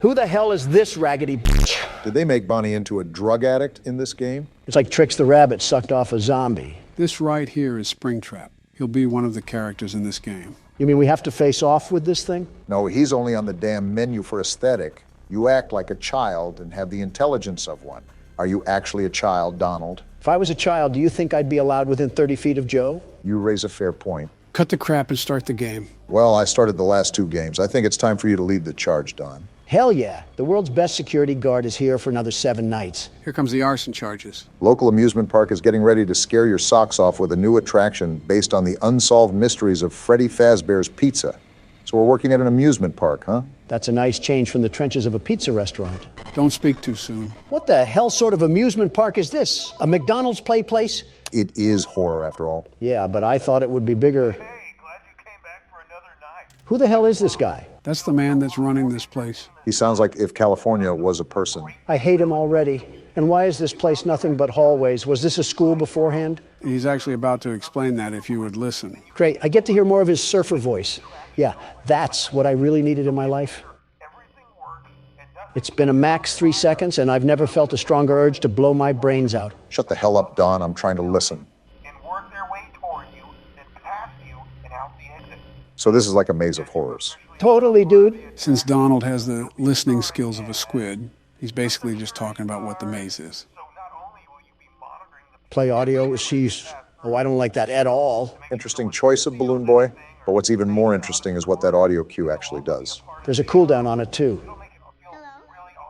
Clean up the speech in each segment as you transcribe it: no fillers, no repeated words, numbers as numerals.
Who the hell is this raggedy bitch? Did they make Bonnie into a drug addict in this game? It's like Trix the Rabbit sucked off a zombie. This right here is Springtrap. He'll be one of the characters in this game. You mean we have to face off with this thing? No, he's only on the damn menu for aesthetic. You act like a child and have the intelligence of one. Are you actually a child, Donald? If I was a child, do you think I'd be allowed within 30 feet of Joe? You raise a fair point. Cut the crap and start the game. Well, I started the last 2 games. I think it's time for you to lead the charge, Don. Hell yeah. The world's best security guard is here for another 7 nights. Here comes the arson charges. Local amusement park is getting ready to scare your socks off with a new attraction based on the unsolved mysteries of Freddy Fazbear's Pizza. So we're working at an amusement park, huh? That's a nice change from the trenches of a pizza restaurant. Don't speak too soon. What the hell sort of amusement park is this? A McDonald's play place? It is horror, after all. Yeah, but I thought it would be bigger. Hey, glad you came back for another night. Who the hell is this guy? That's the man that's running this place. He sounds like if California was a person. I hate him already. And why is this place nothing but hallways? Was this a school beforehand? He's actually about to explain that if you would listen. Great, I get to hear more of his surfer voice. Yeah, that's what I really needed in my life. Everything works and nothing. It's been a max 3 seconds, and I've never felt a stronger urge to blow my brains out. Shut the hell up, Don. I'm trying to listen. And work their way toward you, then past you, and out the exit. So this is like a maze of horrors. Totally, dude. Since Donald has the listening skills of a squid, he's basically just talking about what the maze is. So not only will you be monitoring the Play audio, she's... Oh, I don't like that at all. Interesting choice of Balloon Boy, but what's even more interesting is what that audio cue actually does. There's a cooldown on it, too.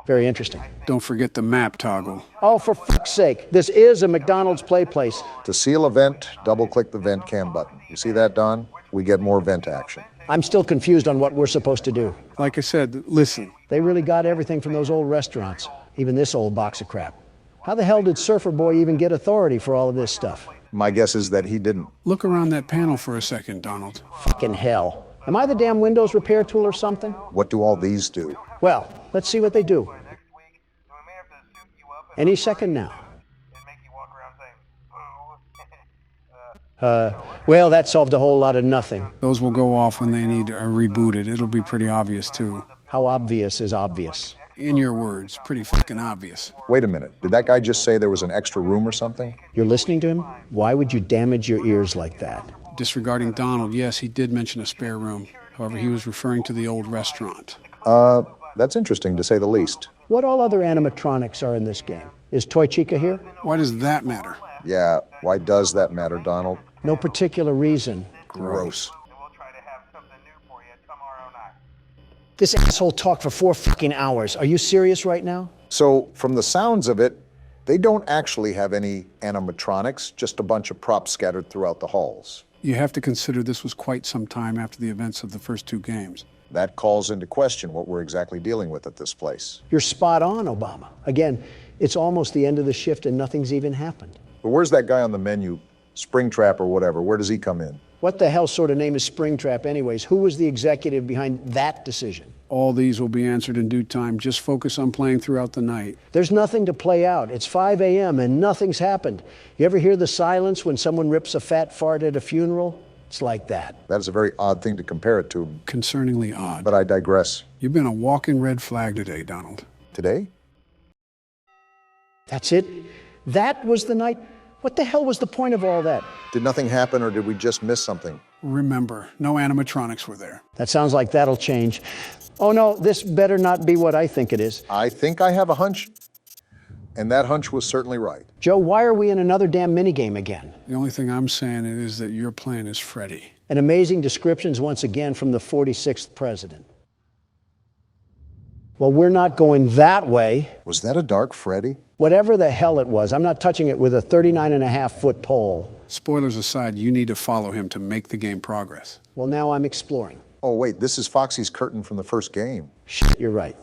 Very interesting. Don't forget the map toggle. Oh, for fuck's sake. This is a McDonald's play place. To seal a vent, double-click the vent cam button. You see that, Don? We get more vent action. I'm still confused on what we're supposed to do. Like I said, listen. They really got everything from those old restaurants, even this old box of crap. How the hell did Surfer Boy even get authority for all of this stuff? My guess is that he didn't. Look around that panel for a second, Donald. Fucking hell. Am I the damn Windows repair tool or something? What do all these do? Well, let's see what they do. next week, so we may have to suit you up Any second now. and make you walk around saying, boo. Well, that solved a whole lot of nothing. Those will go off when they need rebooted. It'll be pretty obvious, too. How obvious is obvious? In your words, pretty fucking obvious. Wait a minute. Did that guy just say there was an extra room or something? You're listening to him? Why would you damage your ears like that? Disregarding Donald, yes, he did mention a spare room. However, he was referring to the old restaurant. That's interesting to say the least. What all other animatronics are in this game? Is Toy Chica here? Why does that matter? Yeah, why does that matter, Donald? No particular reason. Gross. And we'll try to have something new for you tomorrow night. This asshole talked for 4 fucking hours. Are you serious right now? So, from the sounds of it, they don't actually have any animatronics, just a bunch of props scattered throughout the halls. You have to consider this was quite some time after the events of the first 2 games. That calls into question what we're exactly dealing with at this place. You're spot on, Obama. Again, it's almost the end of the shift and nothing's even happened. But where's that guy on the menu? Springtrap or whatever, where does he come in? What the hell sort of name is Springtrap anyways? Who was the executive behind that decision? All these will be answered in due time. Just focus on playing throughout the night. There's nothing to play out. It's 5 a.m. and nothing's happened. You ever hear the silence when someone rips a fat fart at a funeral? It's like that. That is a very odd thing to compare it to, Concerningly odd. but I digress. You've been a walking red flag today, Donald. Today? That's it? That was the night? What the hell was the point of all that? Did nothing happen or did we just miss something? Remember, no animatronics were there. That sounds like that'll change. Oh no, this better not be what I think it is. I think I have a hunch, and that hunch was certainly right. Joe, why are we in another damn minigame again? The only thing I'm saying is that your plan is Freddy. And amazing descriptions once again from the 46th president. Well, we're not going that way. Was that a dark Freddy? Whatever the hell it was, I'm not touching it with a 39.5-foot pole. Spoilers aside, you need to follow him to make the game progress. Well, now I'm exploring. Oh wait, this is Foxy's curtain from the first game. Shit, you're right.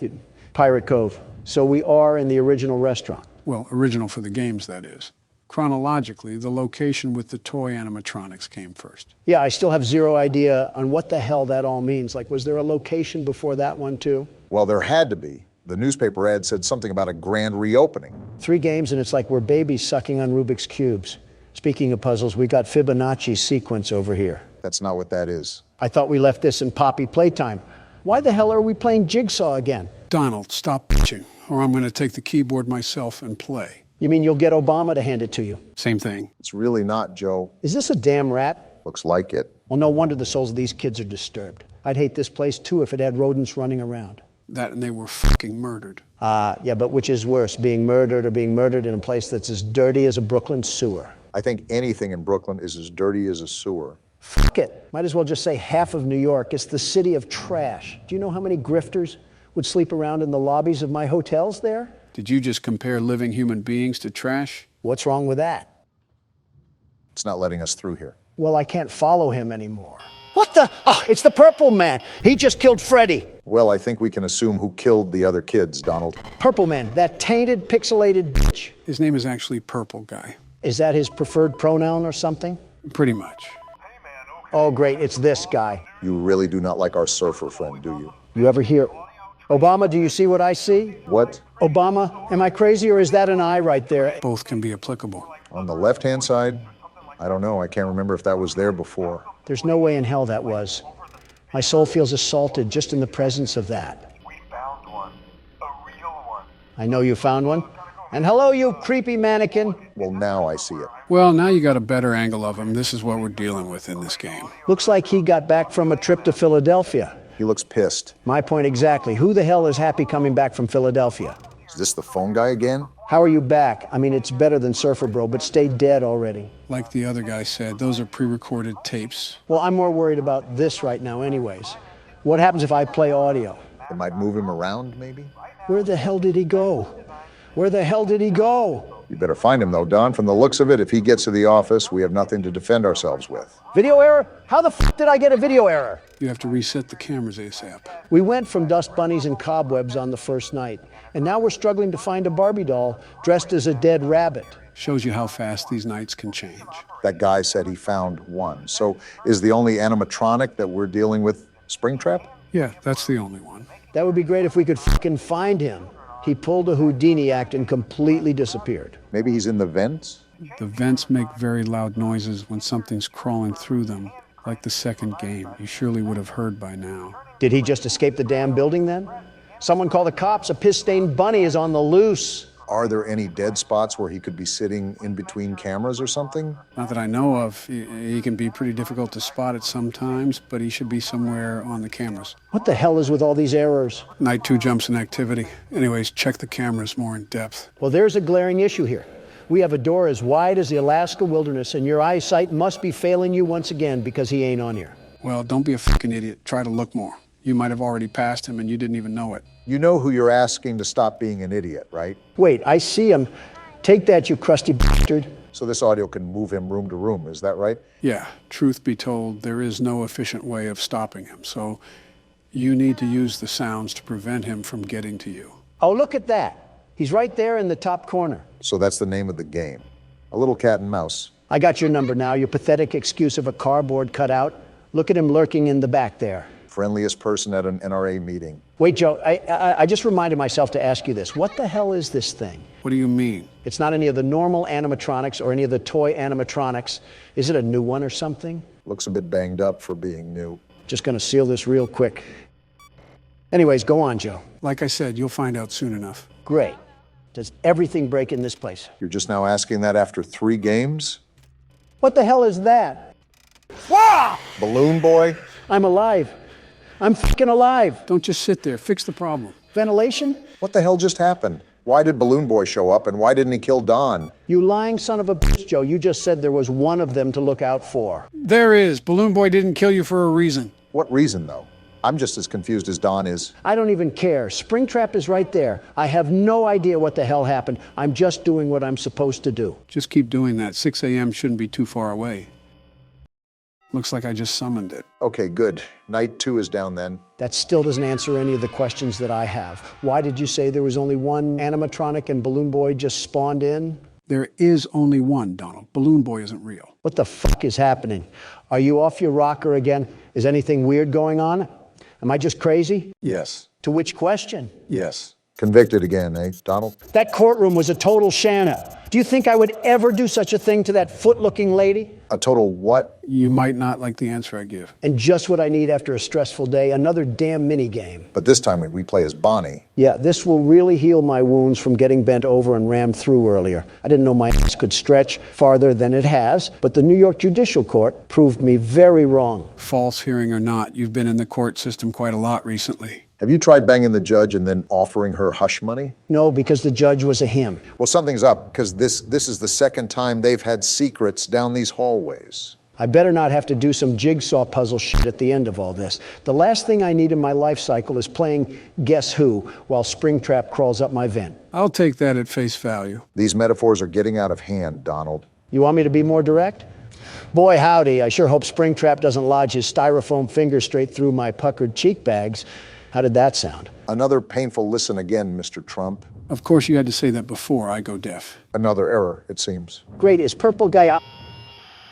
Pirate Cove. So we are in the original restaurant. Well, original for the games, that is. Chronologically, the location with the toy animatronics came first. Yeah, I still have zero idea on what the hell that all means. Like, was there a location before that one too? Well, there had to be. The newspaper ad said something about a grand reopening. 3 games and it's like we're babies sucking on Rubik's Cubes. Speaking of puzzles, we got Fibonacci's sequence over here. That's not what that is. I thought we left this in Poppy playtime. Why the hell are we playing Jigsaw again? Donald, stop bitching, or I'm going to take the keyboard myself and play. You mean you'll get Obama to hand it to you? Same thing. It's really not, Joe. Is this a damn rat? Looks like it. Well, no wonder the souls of these kids are disturbed. I'd hate this place too if it had rodents running around. That and they were fucking murdered. Yeah, but which is worse, being murdered or being murdered in a place that's as dirty as a Brooklyn sewer? I think anything in Brooklyn is as dirty as a sewer. Fuck it. Might as well just say half of New York. It's the city of trash. Do you know how many grifters would sleep around in the lobbies of my hotels there? Did you just compare living human beings to trash? What's wrong with that? It's not letting us through here. Well, I can't follow him anymore. What the? Oh, it's the Purple Man. He just killed Freddy. Well, I think we can assume who killed the other kids, Donald. Purple Man, that tainted, pixelated bitch. His name is actually Purple Guy. Is that his preferred pronoun or something? Pretty much. Oh, great, it's this guy. You really do not like our surfer friend, do you? You ever hear, Obama, do you see what I see? What? Obama, am I crazy or is that an eye right there? Both can be applicable. On the left-hand side? I don't know. I can't remember if that was there before. There's no way in hell that was. My soul feels assaulted just in the presence of that. We found one. A real one. I know you found one. And hello, you creepy mannequin. Well, now I see it. Well, now you got a better angle of him. This is what we're dealing with in this game. Looks like he got back from a trip to Philadelphia. He looks pissed. My point exactly. Who the hell is happy coming back from Philadelphia? Is this the phone guy again? How are you back? I mean, it's better than Surfer Bro, but stay dead already. Like the other guy said, those are pre-recorded tapes. Well, I'm more worried about this right now anyways. What happens if I play audio? It might move him around, maybe? Where the hell did he go? Where the hell did he go? You better find him, though, Don. From the looks of it, if he gets to the office, we have nothing to defend ourselves with. Video error? How the f did I get a video error? You have to reset the cameras ASAP. We went from dust bunnies and cobwebs on the first night, and now we're struggling to find a Barbie doll dressed as a dead rabbit. Shows you how fast these nights can change. That guy said he found one. So is the only animatronic that we're dealing with Springtrap? Yeah, that's the only one. That would be great if we could fucking find him. He pulled a Houdini act and completely disappeared. Maybe he's in the vents? The vents make very loud noises when something's crawling through them, like the second game. You surely would have heard by now. Did he just escape the damn building then? Someone call the cops. A piss-stained bunny is on the loose. Are there any dead spots where he could be sitting in between cameras or something? Not that I know of. He can be pretty difficult to spot at some times, but he should be somewhere on the cameras. What the hell is with all these errors? Night 2 jumps in activity. Anyways, check the cameras more in depth. Well, there's a glaring issue here. We have a door as wide as the Alaska wilderness, and your eyesight must be failing you once again because he ain't on here. Well, don't be a fucking idiot. Try to look more. You might have already passed him and you didn't even know it. You know who you're asking to stop being an idiot, right? Wait, I see him. Take that, you crusty bastard. So this audio can move him room to room, is that right? Yeah, truth be told, there is no efficient way of stopping him, so you need to use the sounds to prevent him from getting to you. Oh, look at that. He's right there in the top corner. So that's the name of the game. A little cat and mouse. I got your number now, your pathetic excuse of a cardboard cutout. Look at him lurking in the back there. Friendliest person at an NRA meeting. Wait, Joe, I just reminded myself to ask you this. What the hell is this thing? What do you mean? It's not any of the normal animatronics or any of the toy animatronics. Is it a new one or something? Looks a bit banged up for being new. Just gonna seal this real quick. Anyways, go on, Joe. Like I said, you'll find out soon enough. Great. Does everything break in this place? You're just now asking that after 3 games? What the hell is that? Balloon Boy? I'm alive. I'm fucking alive. Don't just sit there. Fix the problem. Ventilation? What the hell just happened? Why did Balloon Boy show up and why didn't he kill Don? You lying son of a bitch, Joe. You just said there was one of them to look out for. There is. Balloon Boy didn't kill you for a reason. What reason, though? I'm just as confused as Don is. I don't even care. Springtrap is right there. I have no idea what the hell happened. I'm just doing what I'm supposed to do. Just keep doing that. 6 a.m. shouldn't be too far away. Looks like I just summoned it. Okay, good. Night 2 is down then. That still doesn't answer any of the questions that I have. Why did you say there was only one animatronic and Balloon Boy just spawned in? There is only one, Donald. Balloon Boy isn't real. What the fuck is happening? Are you off your rocker again? Is anything weird going on? Am I just crazy? Yes. To which question? Yes. Convicted again, eh, Donald? That courtroom was a total shanna. Do you think I would ever do such a thing to that foot-looking lady? A total what? You might not like the answer I give. And just what I need after a stressful day, another damn mini-game. But this time we play as Bonnie. Yeah, this will really heal my wounds from getting bent over and rammed through earlier. I didn't know my ass could stretch farther than it has, but the New York Judicial Court proved me very wrong. False hearing or not, you've been in the court system quite a lot recently. Have you tried banging the judge and then offering her hush money? No, because the judge was a him. Well, something's up, because this is the second time they've had secrets down these hallways. I better not have to do some jigsaw puzzle shit at the end of all this. The last thing I need in my life cycle is playing Guess Who while Springtrap crawls up my vent. I'll take that at face value. These metaphors are getting out of hand, Donald. You want me to be more direct? Boy, howdy, I sure hope Springtrap doesn't lodge his styrofoam finger straight through my puckered cheek bags. How did that sound? Another painful listen again, Mr. Trump. Of course, you had to say that before I go deaf. Another error, it seems. Great, is purple guy out?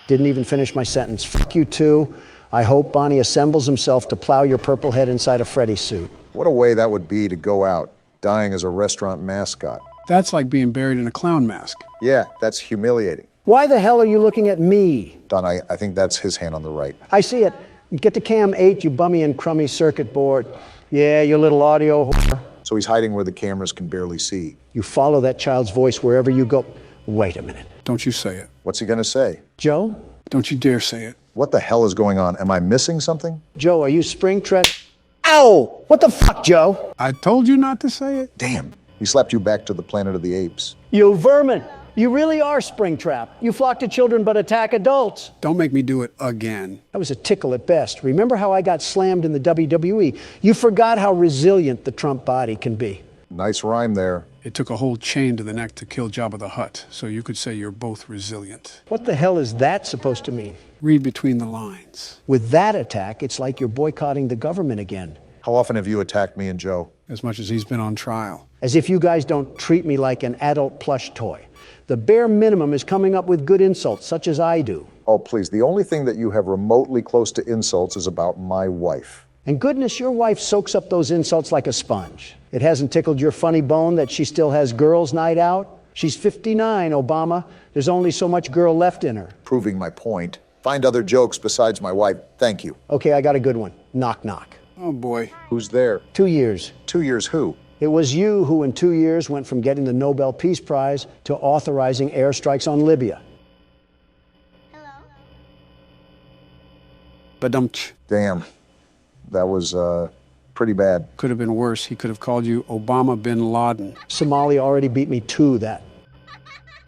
Didn't even finish my sentence. Fuck you too. I hope Bonnie assembles himself to plow your purple head inside a Freddy suit. What a way that would be to go out, dying as a restaurant mascot. That's like being buried in a clown mask. Yeah, that's humiliating. Why the hell are you looking at me? Don, I think that's his hand on the right. I see it. Get to cam 8, you bummy and crummy circuit board. Yeah, you little audio whore. So he's hiding where the cameras can barely see. You follow that child's voice wherever you go. Wait a minute. Don't you say it. What's he gonna say? Joe? Don't you dare say it. What the hell is going on? Am I missing something? Joe, are you Springtrap? Ow! What the fuck, Joe? I told you not to say it. Damn, he slapped you back to the planet of the apes. You vermin! You really are Springtrap. You flock to children but attack adults. Don't make me do it again. That was a tickle at best. Remember how I got slammed in the WWE? You forgot how resilient the Trump body can be. Nice rhyme there. It took a whole chain to the neck to kill Jabba the Hutt, so you could say you're both resilient. What the hell is that supposed to mean? Read between the lines. With that attack, it's like you're boycotting the government again. How often have you attacked me and Joe? As much as he's been on trial. As if you guys don't treat me like an adult plush toy. The bare minimum is coming up with good insults, such as I do. Oh, please, the only thing that you have remotely close to insults is about my wife. And goodness, your wife soaks up those insults like a sponge. It hasn't tickled your funny bone that she still has girls' night out? She's 59, Obama. There's only so much girl left in her. Proving my point. Find other jokes besides my wife. Thank you. Okay, I got a good one. Knock, knock. Oh boy. Who's there? 2 years. 2 years who? It was you who in 2 years went from getting the Nobel Peace Prize to authorizing airstrikes on Libya. Badumch. Damn. That was, pretty bad. Could have been worse. He could have called you Obama bin Laden. Somalia already beat me to that.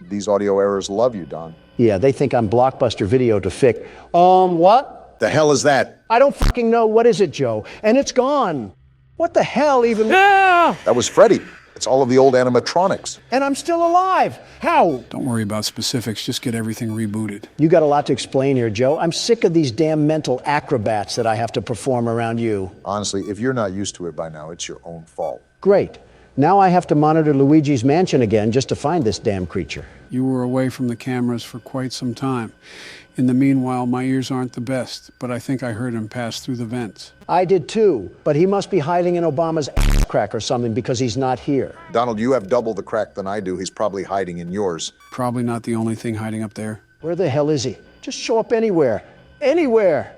These audio errors love you, Don. Yeah, they think I'm Blockbuster Video to fix. What? The hell is that? I don't fucking know. What is it, Joe? And it's gone. What the hell even? That was Freddy. It's all of the old animatronics. And I'm still alive. How? Don't worry about specifics. Just get everything rebooted. You got a lot to explain here, Joe. I'm sick of these damn mental acrobats that I have to perform around you. Honestly, if you're not used to it by now, it's your own fault. Great. Now I have to monitor Luigi's mansion again just to find this damn creature. You were away from the cameras for quite some time. In the meanwhile, my ears aren't the best, but I think I heard him pass through the vents. I did too, but he must be hiding in Obama's ass crack or something because he's not here. Donald, you have double the crack than I do. He's probably hiding in yours. Probably not the only thing hiding up there. Where the hell is he? Just show up anywhere. Anywhere.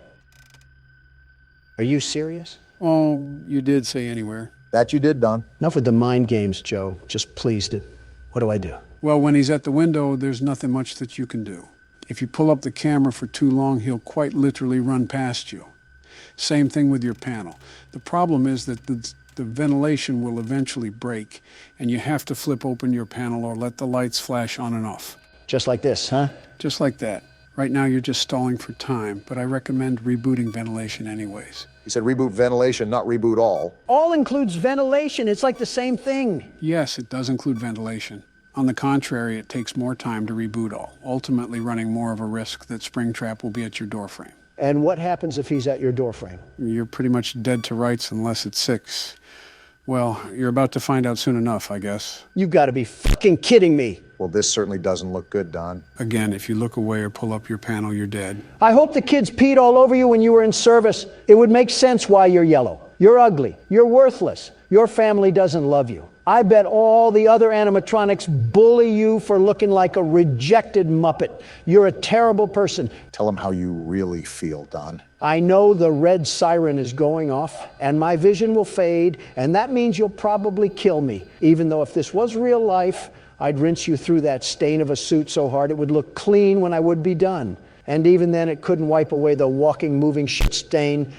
Are you serious? Oh, you did say anywhere. That you did, Don. Enough with the mind games, Joe. Just pleased it. What do I do? Well, when he's at the window, there's nothing much that you can do. If you pull up the camera for too long, he'll quite literally run past you. Same thing with your panel. The problem is that the ventilation will eventually break, and you have to flip open your panel or let the lights flash on and off. Just like this, huh? Just like that. Right now, you're just stalling for time, but I recommend rebooting ventilation anyways. He said reboot ventilation, not reboot all. All includes ventilation. It's like the same thing. Yes, it does include ventilation. On the contrary, it takes more time to reboot all, ultimately running more of a risk that Springtrap will be at your doorframe. And what happens if he's at your doorframe? You're pretty much dead to rights unless it's 6. Well, you're about to find out soon enough, I guess. You've got to be fucking kidding me. Well, this certainly doesn't look good, Don. Again, if you look away or pull up your panel, you're dead. I hope the kids peed all over you when you were in service. It would make sense why you're yellow. You're ugly. You're worthless. Your family doesn't love you. I bet all the other animatronics bully you for looking like a rejected Muppet. You're a terrible person. Tell them how you really feel, Don. I know the red siren is going off, and my vision will fade, and that means you'll probably kill me. Even though if this was real life, I'd rinse you through that stain of a suit so hard it would look clean when I would be done. And even then, it couldn't wipe away the walking, moving shit stain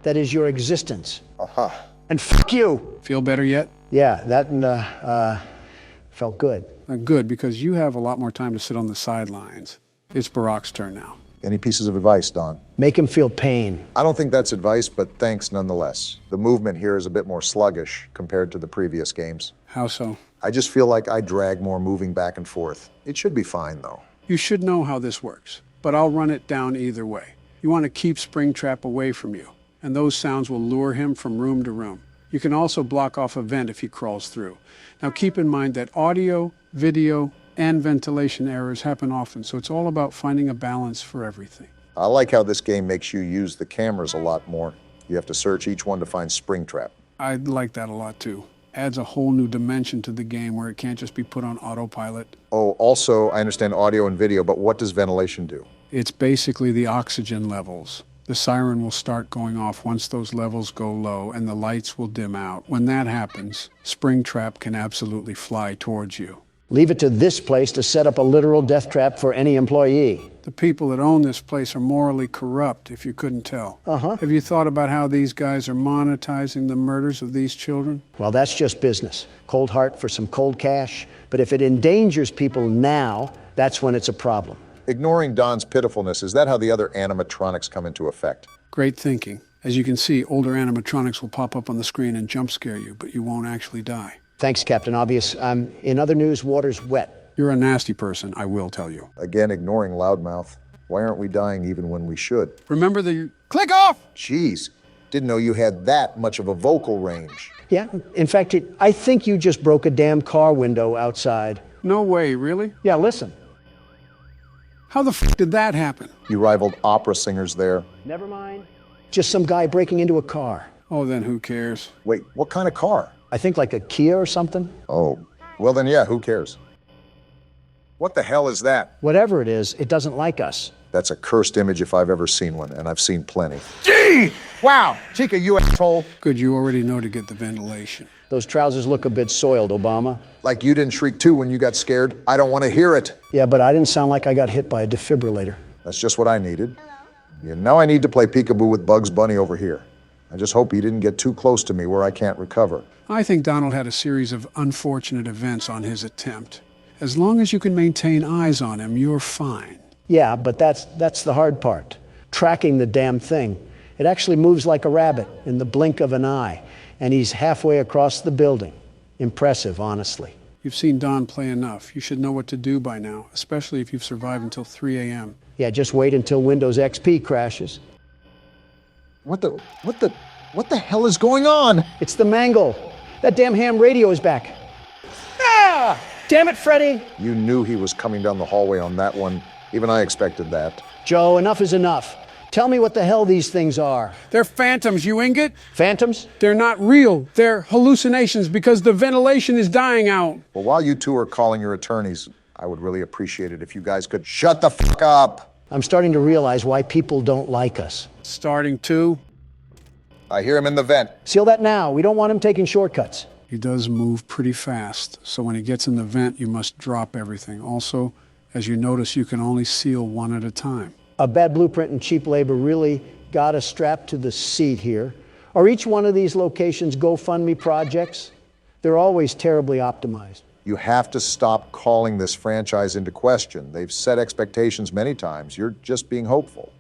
that is your existence. And fuck you. Feel better yet? Yeah, that felt good. Good, because you have a lot more time to sit on the sidelines. It's Barack's turn now. Any pieces of advice, Don? Make him feel pain. I don't think that's advice, but thanks nonetheless. The movement here is a bit more sluggish compared to the previous games. How so? I just feel like I drag more moving back and forth. It should be fine, though. You should know how this works, but I'll run it down either way. You want to keep Springtrap away from you, and those sounds will lure him from room to room. You can also block off a vent if he crawls through. Now keep in mind that audio, video, and ventilation errors happen often, so it's all about finding a balance for everything. I like how this game makes you use the cameras a lot more. You have to search each one to find Springtrap. I like that a lot too. Adds a whole new dimension to the game where it can't just be put on autopilot. Oh, also, I understand audio and video, but what does ventilation do? It's basically the oxygen levels. The siren will start going off once those levels go low and the lights will dim out. When that happens, Springtrap can absolutely fly towards you. Leave it to this place to set up a literal death trap for any employee. The people that own this place are morally corrupt, if you couldn't tell. Have you thought about how these guys are monetizing the murders of these children? Well, that's just business. Cold heart for some cold cash. But if it endangers people now, that's when it's a problem. Ignoring Don's pitifulness, is that how the other animatronics come into effect? Great thinking. As you can see, older animatronics will pop up on the screen and jump scare you, but you won't actually die. Thanks, Captain Obvious. In other news, water's wet. You're a nasty person, I will tell you. Again, ignoring Loudmouth. Why aren't we dying even when we should? Remember the click off! Jeez, didn't know you had that much of a vocal range. Yeah, in fact, I think you just broke a damn car window outside. No way, really? Yeah, listen. How the f did that happen? You rivaled opera singers there. Never mind. Just some guy breaking into a car. Oh, then who cares? Wait, what kind of car? I think like a Kia or something. Oh, well then yeah, who cares? What the hell is that? Whatever it is, it doesn't like us. That's a cursed image if I've ever seen one, and I've seen plenty. Gee! Wow, Chica, you asshole. Good, you already know to get the ventilation. Those trousers look a bit soiled, Obama. Like you didn't shriek too when you got scared. I don't want to hear it. Yeah, but I didn't sound like I got hit by a defibrillator. That's just what I needed. Yeah, now I need to play peekaboo with Bugs Bunny over here. I just hope he didn't get too close to me where I can't recover. I think Donald had a series of unfortunate events on his attempt. As long as you can maintain eyes on him, you're fine. Yeah, but that's the hard part. Tracking the damn thing. It actually moves like a rabbit in the blink of an eye. And he's halfway across the building. Impressive, honestly. You've seen Don play enough. You should know what to do by now, especially if you've survived until 3 a.m. Yeah, just wait until Windows XP crashes. What the hell is going on? It's the mangle. That damn ham radio is back. Ah! Damn it, Freddy! You knew he was coming down the hallway on that one. Even I expected that. Joe, enough is enough. Tell me what the hell these things are. They're phantoms, you ingot. Phantoms? They're not real. They're hallucinations because the ventilation is dying out. Well, while you two are calling your attorneys, I would really appreciate it if you guys could shut the fuck up. I'm starting to realize why people don't like us. Starting to. I hear him in the vent. Seal that now. We don't want him taking shortcuts. He does move pretty fast, so when he gets in the vent, you must drop everything. Also, as you notice, you can only seal one at a time. A bad blueprint and cheap labor really got us strapped to the seat here. Are each one of these locations GoFundMe projects? They're always terribly optimized. You have to stop calling this franchise into question. They've set expectations many times. You're just being hopeful.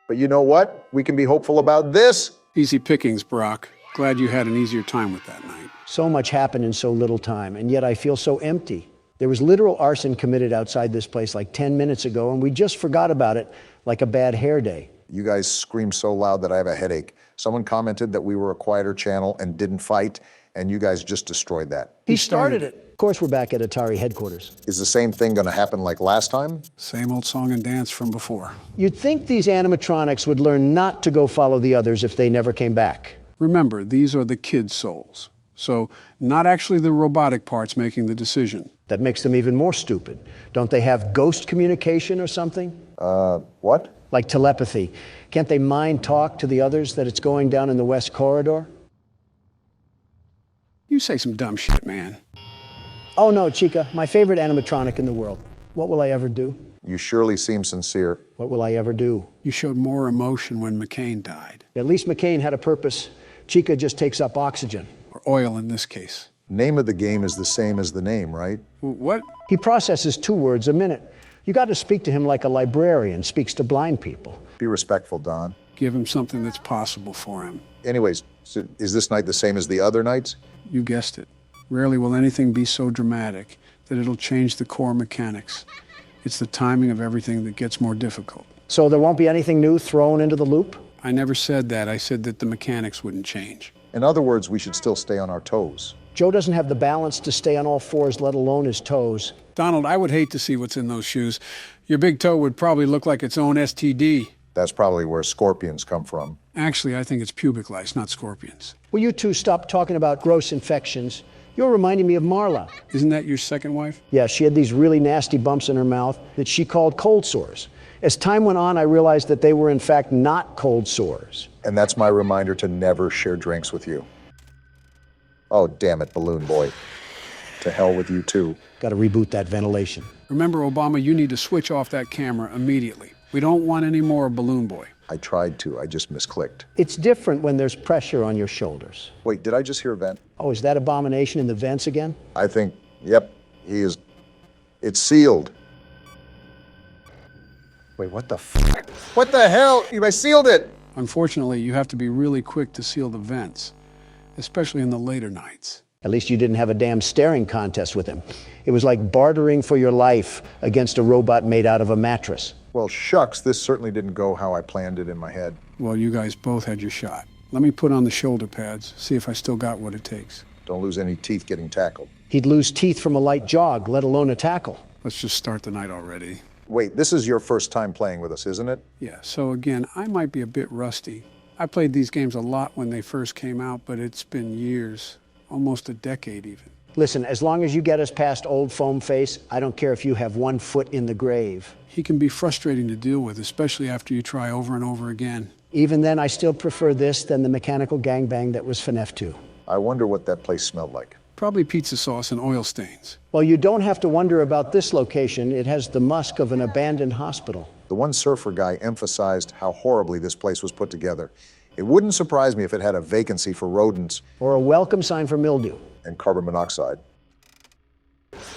But you know what? We can be hopeful about this. Easy pickings, Brock. Glad you had an easier time with that night. So much happened in so little time, and yet I feel so empty. There was literal arson committed outside this place like 10 minutes ago, and we just forgot about it like a bad hair day. You guys scream so loud that I have a headache. Someone commented that we were a quieter channel and didn't fight, and you guys just destroyed that. He started it. Of course, we're back at Atari headquarters. Is the same thing going to happen like last time? Same old song and dance from before. You'd think these animatronics would learn not to go follow the others if they never came back. Remember, these are the kids' souls. So not actually the robotic parts making the decision. That makes them even more stupid. Don't they have ghost communication or something? What? Like telepathy. Can't they mind talk to the others that it's going down in the West Corridor? You say some dumb shit, man. Oh no, Chica, my favorite animatronic in the world. What will I ever do? You surely seem sincere. What will I ever do? You showed more emotion when McCain died. At least McCain had a purpose. Chica just takes up oxygen. Or oil in this case. Name of the game is the same as the name, right? What? He processes 2 words a minute. You got to speak to him like a librarian speaks to blind people. Be respectful, Don. Give him something that's possible for him. Anyways, so is this night the same as the other nights? You guessed it. Rarely will anything be so dramatic that it'll change the core mechanics. It's the timing of everything that gets more difficult. So there won't be anything new thrown into the loop? I never said that. I said that the mechanics wouldn't change. In other words, we should still stay on our toes. Joe doesn't have the balance to stay on all fours, let alone his toes. Donald, I would hate to see what's in those shoes. Your big toe would probably look like its own STD. That's probably where scorpions come from. Actually, I think it's pubic lice, not scorpions. Will you two stop talking about gross infections? You're reminding me of Marla. Isn't that your second wife? Yeah, she had these really nasty bumps in her mouth that she called cold sores. As time went on, I realized that they were in fact not cold sores. And that's my reminder to never share drinks with you. Oh, damn it, Balloon Boy. To hell with you, too. Got to reboot that ventilation. Remember, Obama, you need to switch off that camera immediately. We don't want any more Balloon Boy. I tried to, I just misclicked. It's different when there's pressure on your shoulders. Wait, did I just hear a vent? Oh, is that abomination in the vents again? I think, yep, he is. It's sealed. Wait, what the fuck? What the hell? I sealed it! Unfortunately, you have to be really quick to seal the vents, especially in the later nights. At least you didn't have a damn staring contest with him. It was like bartering for your life against a robot made out of a mattress. Well, shucks, this certainly didn't go how I planned it in my head. Well, you guys both had your shot. Let me put on the shoulder pads, see if I still got what it takes. Don't lose any teeth getting tackled. He'd lose teeth from a light jog, let alone a tackle. Let's just start the night already. Wait, this is your first time playing with us, isn't it? Yeah, so again, I might be a bit rusty. I played these games a lot when they first came out, but it's been years, almost a decade even. Listen, as long as you get us past old foam face, I don't care if you have 1 foot in the grave. He can be frustrating to deal with, especially after you try over and over again. Even then, I still prefer this than the mechanical gangbang that was Fnaf 2. I wonder what that place smelled like. Probably pizza sauce and oil stains. Well, you don't have to wonder about this location. It has the musk of an abandoned hospital. The one surfer guy emphasized how horribly this place was put together. It wouldn't surprise me if it had a vacancy for rodents Or a welcome sign for mildew. and carbon monoxide.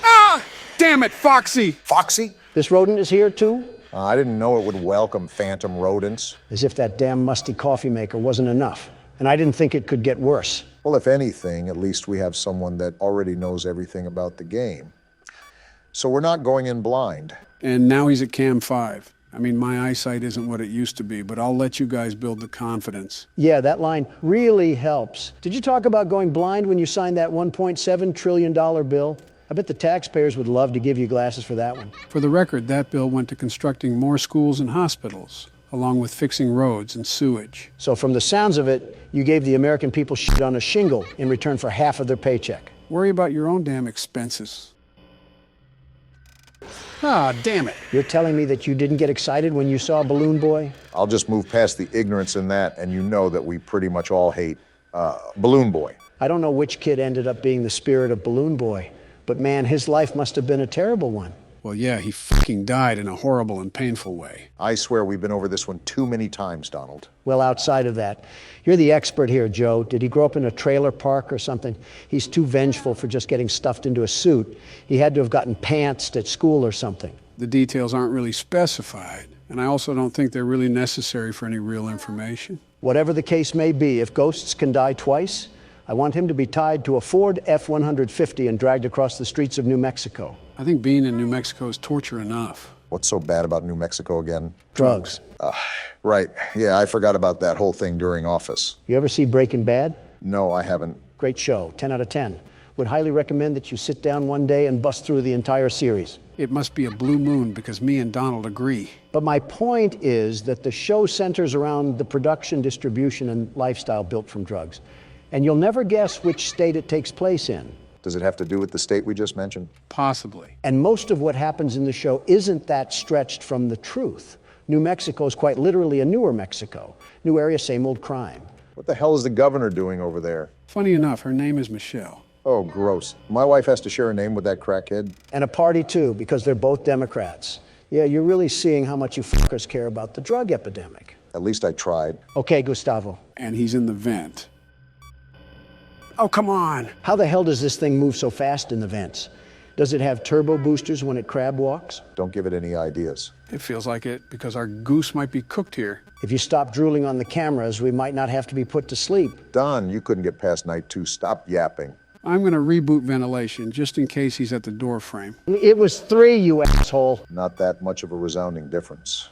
Ah! Damn it, Foxy! Foxy? This rodent is here too? I didn't know it would welcome phantom rodents. As if that damn musty coffee maker wasn't enough. And I didn't think it could get worse. Well, if anything, at least we have someone that already knows everything about the game. So we're not going in blind. And now he's at Cam 5. I mean, my eyesight isn't what it used to be, but I'll let you guys build the confidence. Yeah, that line really helps. Did you talk about going blind when you signed that $1.7 trillion bill? I bet the taxpayers would love to give you glasses for that one. For the record, that bill went to constructing more schools and hospitals, along with fixing roads and sewage. So from the sounds of it, you gave the American people shit on a shingle in return for half of their paycheck. Worry about your own damn expenses. Ah, damn it. You're telling me that you didn't get excited when you saw Balloon Boy? I'll just move past the ignorance in that, and you know that we pretty much all hate Balloon Boy. I don't know which kid ended up being the spirit of Balloon Boy, but man, his life must have been a terrible one. Well, yeah, he fucking died in a horrible and painful way. I swear we've been over this one too many times, Donald. Well, outside of that, you're the expert here, Joe. Did he grow up in a trailer park or something? He's too vengeful for just getting stuffed into a suit. He had to have gotten pantsed at school or something. The details aren't really specified, and I also don't think they're really necessary for any real information. Whatever the case may be, if ghosts can die twice, I want him to be tied to a Ford F-150 and dragged across the streets of New Mexico. I think being in New Mexico is torture enough. What's so bad about New Mexico again? Drugs. Right. Yeah, I forgot about that whole thing during office. You ever see Breaking Bad? No, I haven't. Great show, 10 out of 10. Would highly recommend that you sit down one day and bust through the entire series. It must be a blue moon because me and Donald agree. But my point is that the show centers around the production, distribution, and lifestyle built from drugs. And you'll never guess which state it takes place in. Does it have to do with the state we just mentioned? Possibly. And most of what happens in the show isn't that stretched from the truth. New Mexico is quite literally a newer Mexico. New area, same old crime. What the hell is the governor doing over there? Funny enough, her name is Michelle. Oh, gross. My wife has to share a name with that crackhead? And a party too, because they're both Democrats. Yeah, you're really seeing how much you fuckers care about the drug epidemic. At least I tried. Okay, Gustavo. And he's in the vent. Oh, come on. How the hell does this thing move so fast in the vents? Does it have turbo boosters when it crab walks? Don't give it any ideas. It feels like it because our goose might be cooked here. If you stop drooling on the cameras, we might not have to be put to sleep. Don, you couldn't get past night 2. Stop yapping. I'm going to reboot ventilation just in case he's at the door frame. It was 3, you asshole. Not that much of a resounding difference.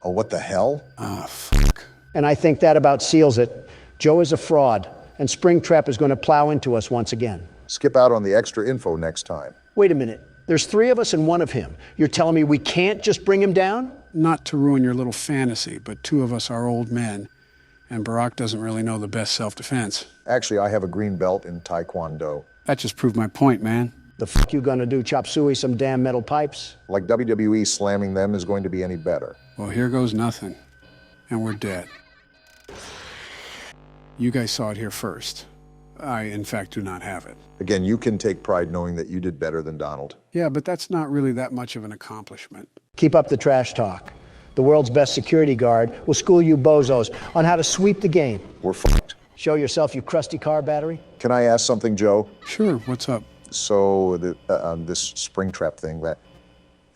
Oh, what the hell? Ah, fuck. And I think that about seals it. Joe is a fraud, and Springtrap is going to plow into us once again. Skip out on the extra info next time. Wait a minute. There's 3 of us and 1 of him. You're telling me we can't just bring him down? Not to ruin your little fantasy, but 2 of us are old men, and Barack doesn't really know the best self-defense. Actually, I have a green belt in Taekwondo. That just proved my point, man. The fuck you gonna do, chop suey some damn metal pipes? Like WWE slamming them is going to be any better. Well, here goes nothing, and we're dead. You guys saw it here first. I, in fact, do not have it. Again, you can take pride knowing that you did better than Donald. Yeah, but that's not really that much of an accomplishment. Keep up the trash talk. The world's best security guard will school you bozos on how to sweep the game. We're fucked. Show yourself, you crusty car battery. Can I ask something, Joe? Sure, what's up? So, this Springtrap thing,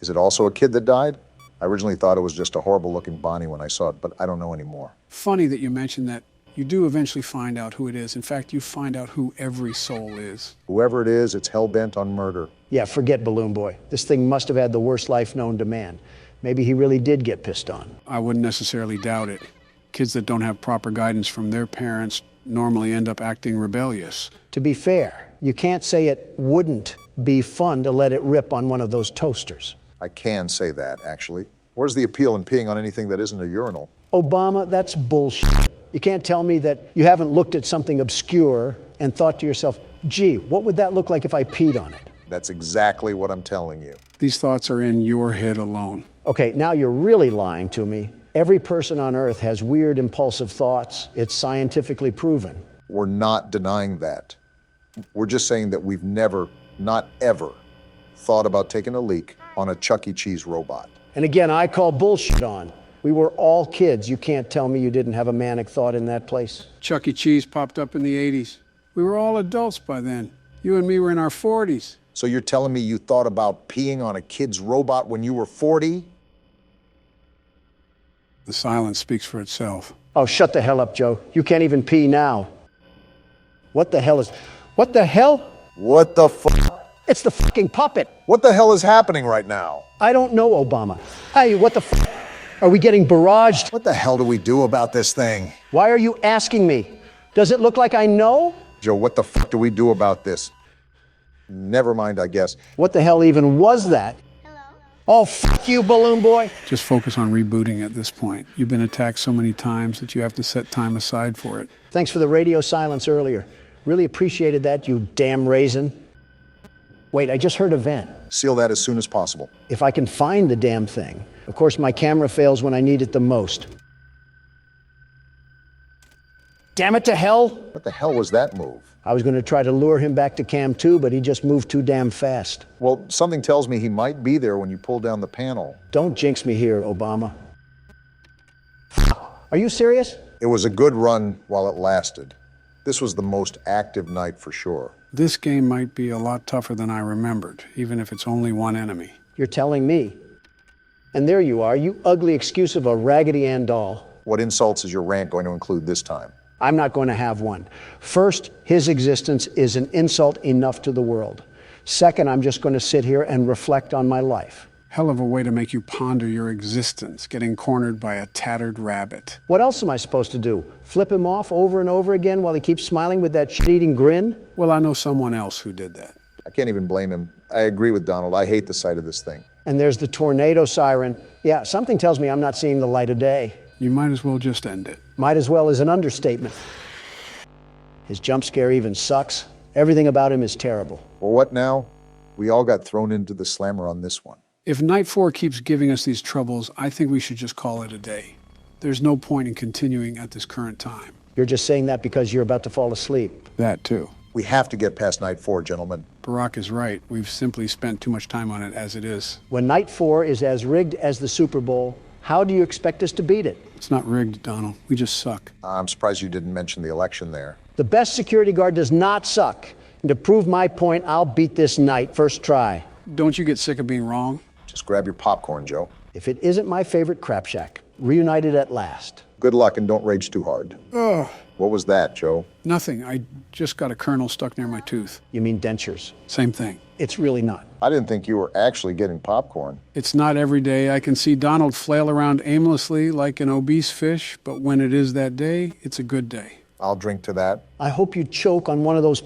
is it also a kid that died? I originally thought it was just a horrible-looking Bonnie when I saw it, but I don't know anymore. Funny that you mentioned that. You do eventually find out who it is. In fact, you find out who every soul is. Whoever it is, it's hell-bent on murder. Yeah, forget Balloon Boy. This thing must have had the worst life known to man. Maybe he really did get pissed on. I wouldn't necessarily doubt it. Kids that don't have proper guidance from their parents normally end up acting rebellious. To be fair, you can't say it wouldn't be fun to let it rip on one of those toasters. I can say that, actually. Where's the appeal in peeing on anything that isn't a urinal? Obama, that's bullshit. You can't tell me that you haven't looked at something obscure and thought to yourself, gee, what would that look like if I peed on it? That's exactly what I'm telling you. These thoughts are in your head alone. Okay, now you're really lying to me. Every person on Earth has weird, impulsive thoughts. It's scientifically proven. We're not denying that. We're just saying that we've never, not ever, thought about taking a leak on a Chuck E. Cheese robot. And again, I call bullshit on. We were all kids. You can't tell me you didn't have a manic thought in that place. Chuck E. Cheese popped up in the 80s. We were all adults by then. You and me were in our 40s. So you're telling me you thought about peeing on a kid's robot when you were 40? The silence speaks for itself. Oh, shut the hell up, Joe. You can't even pee now. What the hell? What the fuck? It's the fucking puppet. What the hell is happening right now? I don't know, Obama. Hey, what the fuck? Are we getting barraged? What the hell do we do about this thing? Why are you asking me? Does it look like I know? Joe, what the fuck do we do about this? Never mind, I guess. What the hell even was that? Hello? Oh, fuck you, Balloon Boy. Just focus on rebooting at this point. You've been attacked so many times that you have to set time aside for it. Thanks for the radio silence earlier. Really appreciated that, you damn raisin. Wait, I just heard a vent. Seal that as soon as possible. If I can find the damn thing. Of course, my camera fails when I need it the most. Damn it to hell! What the hell was that move? I was going to try to lure him back to Cam 2, but he just moved too damn fast. Well, something tells me he might be there when you pull down the panel. Don't jinx me here, Obama. Are you serious? It was a good run while it lasted. This was the most active night for sure. This game might be a lot tougher than I remembered, even if it's only one enemy. You're telling me. And there you are, you ugly excuse of a Raggedy Ann doll. What insults is your rant going to include this time? I'm not going to have one. First, his existence is an insult enough to the world. Second, I'm just going to sit here and reflect on my life. Hell of a way to make you ponder your existence, getting cornered by a tattered rabbit. What else am I supposed to do? Flip him off over and over again while he keeps smiling with that shit-eating grin? Well, I know someone else who did that. I can't even blame him. I agree with Donald. I hate the sight of this thing. And there's the tornado siren. Yeah, something tells me I'm not seeing the light of day. You might as well just end it. Might as well is an understatement. His jump scare even sucks. Everything about him is terrible. Well, what now? We all got thrown into the slammer on this one. If Night 4 keeps giving us these troubles, I think we should just call it a day. There's no point in continuing at this current time. You're just saying that because you're about to fall asleep. That too. We have to get past Night 4, gentlemen. Barack is right. We've simply spent too much time on it as it is. When Night 4 is as rigged as the Super Bowl, how do you expect us to beat it? It's not rigged, Donald. We just suck. I'm surprised you didn't mention the election there. The best security guard does not suck. And to prove my point, I'll beat this night, first try. Don't you get sick of being wrong? Just grab your popcorn, Joe. If it isn't my favorite crap shack, reunited at last. Good luck and don't rage too hard. Ugh. What was that, Joe? Nothing. I just got a kernel stuck near my tooth. You mean dentures? Same thing. It's really not. I didn't think you were actually getting popcorn. It's not every day. I can see Donald flail around aimlessly like an obese fish, but when it is that day, it's a good day. I'll drink to that. I hope you choke on one of those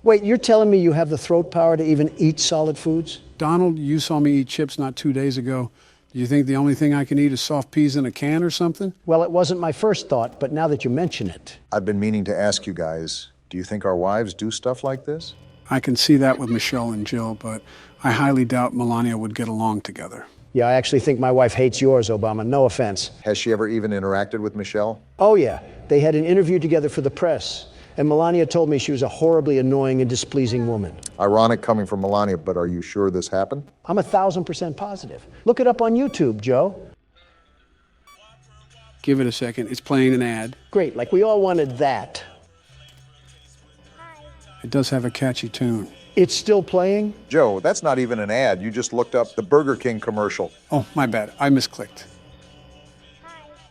Wait, you're telling me you have the throat power to even eat solid foods? Donald, you saw me eat chips not 2 days ago. Do you think the only thing I can eat is soft peas in a can or something? Well, it wasn't my first thought, but now that you mention it. I've been meaning to ask you guys, do you think our wives do stuff like this? I can see that with Michelle and Jill, but I highly doubt Melania would get along together. Yeah, I actually think my wife hates yours, Obama. No offense. Has she ever even interacted with Michelle? Oh, yeah. They had an interview together for the press. And Melania told me she was a horribly annoying and displeasing woman. Ironic coming from Melania, but are you sure this happened? I'm 1,000% positive. Look it up on YouTube, Joe. Give it a second. It's playing an ad. Great, like we all wanted that. It does have a catchy tune. It's still playing? Joe, that's not even an ad. You just looked up the Burger King commercial. Oh, my bad. I misclicked.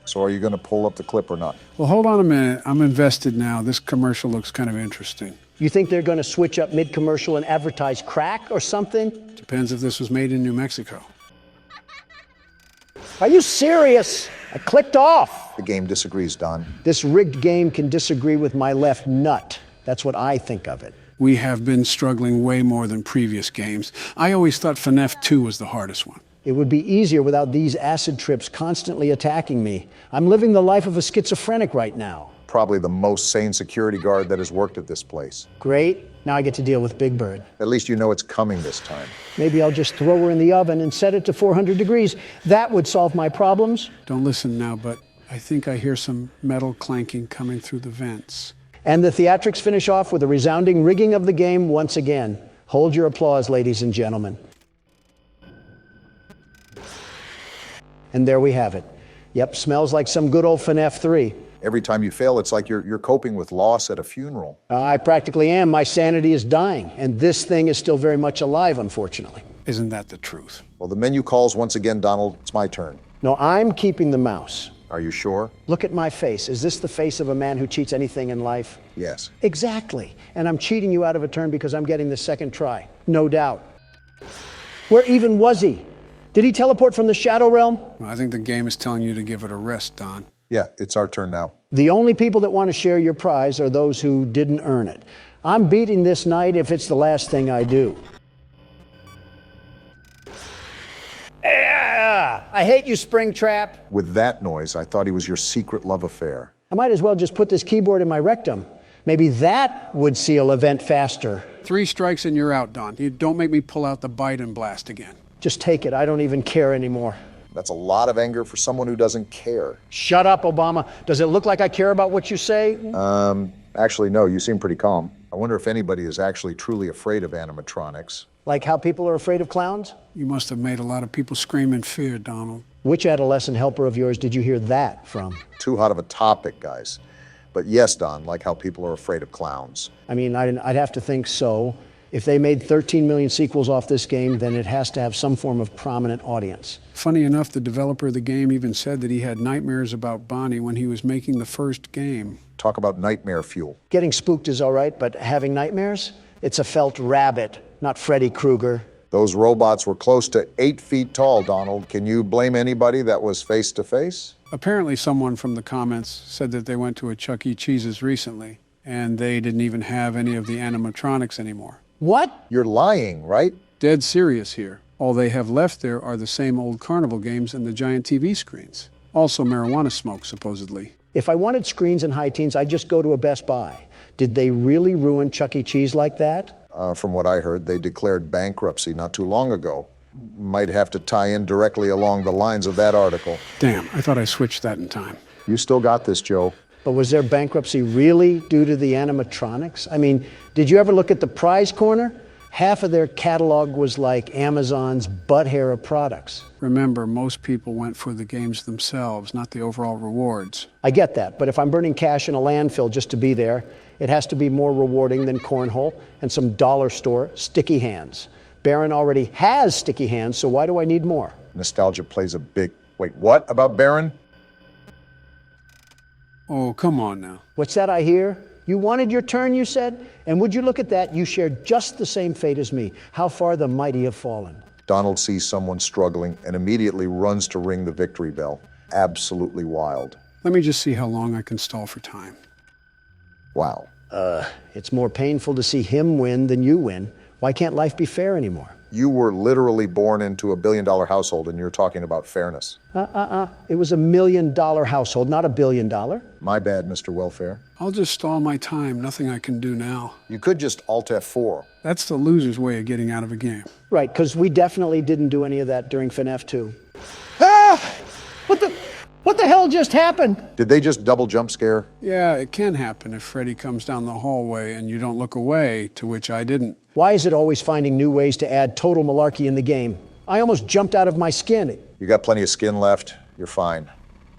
So are you going to pull up the clip or not? Well, hold on a minute. I'm invested now. This commercial looks kind of interesting. You think they're going to switch up mid-commercial and advertise crack or something? Depends if this was made in New Mexico. Are you serious? I clicked off. The game disagrees, Don. This rigged game can disagree with my left nut. That's what I think of it. We have been struggling way more than previous games. I always thought Fnaf 2 was the hardest one. It would be easier without these acid trips constantly attacking me. I'm living the life of a schizophrenic right now. Probably the most sane security guard that has worked at this place. Great. Now I get to deal with Big Bird. At least you know it's coming this time. Maybe I'll just throw her in the oven and set it to 400 degrees. That would solve my problems. Don't listen now, but I think I hear some metal clanking coming through the vents. And the theatrics finish off with a resounding rigging of the game once again. Hold your applause, ladies and gentlemen. And there we have it. Yep, smells like some good old Fnaf 3. Every time you fail, it's like you're coping with loss at a funeral. I practically am. My sanity is dying, and this thing is still very much alive, unfortunately. Isn't that the truth? Well, the menu calls once again, Donald. It's my turn. No, I'm keeping the mouse. Are you sure? Look at my face. Is this the face of a man who cheats anything in life? Yes. Exactly. And I'm cheating you out of a turn because I'm getting the second try. No doubt. Where even was he? Did he teleport from the Shadow Realm? Well, I think the game is telling you to give it a rest, Don. Yeah, it's our turn now. The only people that want to share your prize are those who didn't earn it. I'm beating this night if it's the last thing I do. I hate you, Springtrap. With that noise, I thought he was your secret love affair. I might as well just put this keyboard in my rectum. Maybe that would seal event faster. 3 strikes and you're out, Don. You don't make me pull out the Biden blast again. Just take it. I don't even care anymore. That's a lot of anger for someone who doesn't care. Shut up, Obama. Does it look like I care about what you say? Actually, no, you seem pretty calm. I wonder if anybody is actually truly afraid of animatronics. Like how people are afraid of clowns? You must have made a lot of people scream in fear, Donald. Which adolescent helper of yours did you hear that from? Too hot of a topic, guys. But yes, Don, like how people are afraid of clowns. I mean, I'd have to think so. If they made 13 million sequels off this game, then it has to have some form of prominent audience. Funny enough, the developer of the game even said that he had nightmares about Bonnie when he was making the first game. Talk about nightmare fuel. Getting spooked is all right, but having nightmares? It's a felt rabbit, not Freddy Krueger. Those robots were close to 8 feet tall, Donald. Can you blame anybody that was face to face? Apparently someone from the comments said that they went to a Chuck E. Cheese's recently, and they didn't even have any of the animatronics anymore. What? You're lying, right? Dead serious here. All they have left there are the same old carnival games and the giant TV screens. Also marijuana smoke, supposedly. If I wanted screens and high teens, I'd just go to a Best Buy. Did they really ruin Chuck E. Cheese like that? From what I heard, they declared bankruptcy not too long ago. Might have to tie in directly along the lines of that article. Damn, I thought I switched that in time. You still got this, Joe. But was their bankruptcy really due to the animatronics? I mean, did you ever look at the prize corner? Half of their catalog was like Amazon's butt hair of products. Remember, most people went for the games themselves, not the overall rewards. I get that, but if I'm burning cash in a landfill just to be there, it has to be more rewarding than cornhole and some dollar store sticky hands. Barron already has sticky hands, so why do I need more? Nostalgia plays a big... Wait, what about Barron? Oh, come on now. What's that I hear? You wanted your turn, you said? And would you look at that? You shared just the same fate as me. How far the mighty have fallen. Donald sees someone struggling and immediately runs to ring the victory bell. Absolutely wild. Let me just see how long I can stall for time. Wow. It's more painful to see him win than you win. Why can't life be fair anymore? You were literally born into a billion-dollar household and you're talking about fairness. It was $1 million household, not $1 billion. My bad, Mr. Welfare. I'll just stall my time. Nothing I can do now. You could just Alt F4. That's the loser's way of getting out of a game. Right, because we definitely didn't do any of that during Fnaf 2. What the hell just happened? Did they just double jump scare? Yeah, it can happen if Freddy comes down the hallway and you don't look away, to which I didn't. Why is it always finding new ways to add total malarkey in the game? I almost jumped out of my skin. You got plenty of skin left. You're fine.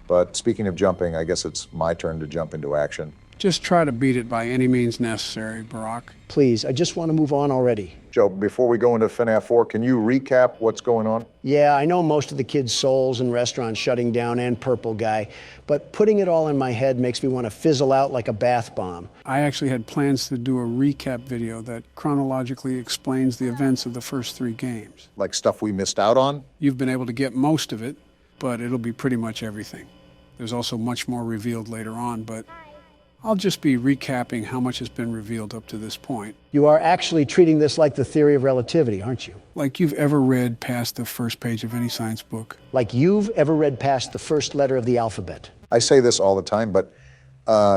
But speaking of jumping, I guess it's my turn to jump into action. Just try to beat it by any means necessary, Barack. Please, I just want to move on already. Joe, before we go into Fnaf 4, can you recap what's going on? Yeah, I know most of the kids' souls and restaurants shutting down and Purple Guy, but putting it all in my head makes me want to fizzle out like a bath bomb. I actually had plans to do a recap video that chronologically explains the events of the first 3 games. Like stuff we missed out on? You've been able to get most of it, but it'll be pretty much everything. There's also much more revealed later on, but I'll just be recapping how much has been revealed up to this point. You are actually treating this like the theory of relativity, aren't you? Like you've ever read past the first page of any science book. Like you've ever read past the first letter of the alphabet. I say this all the time, but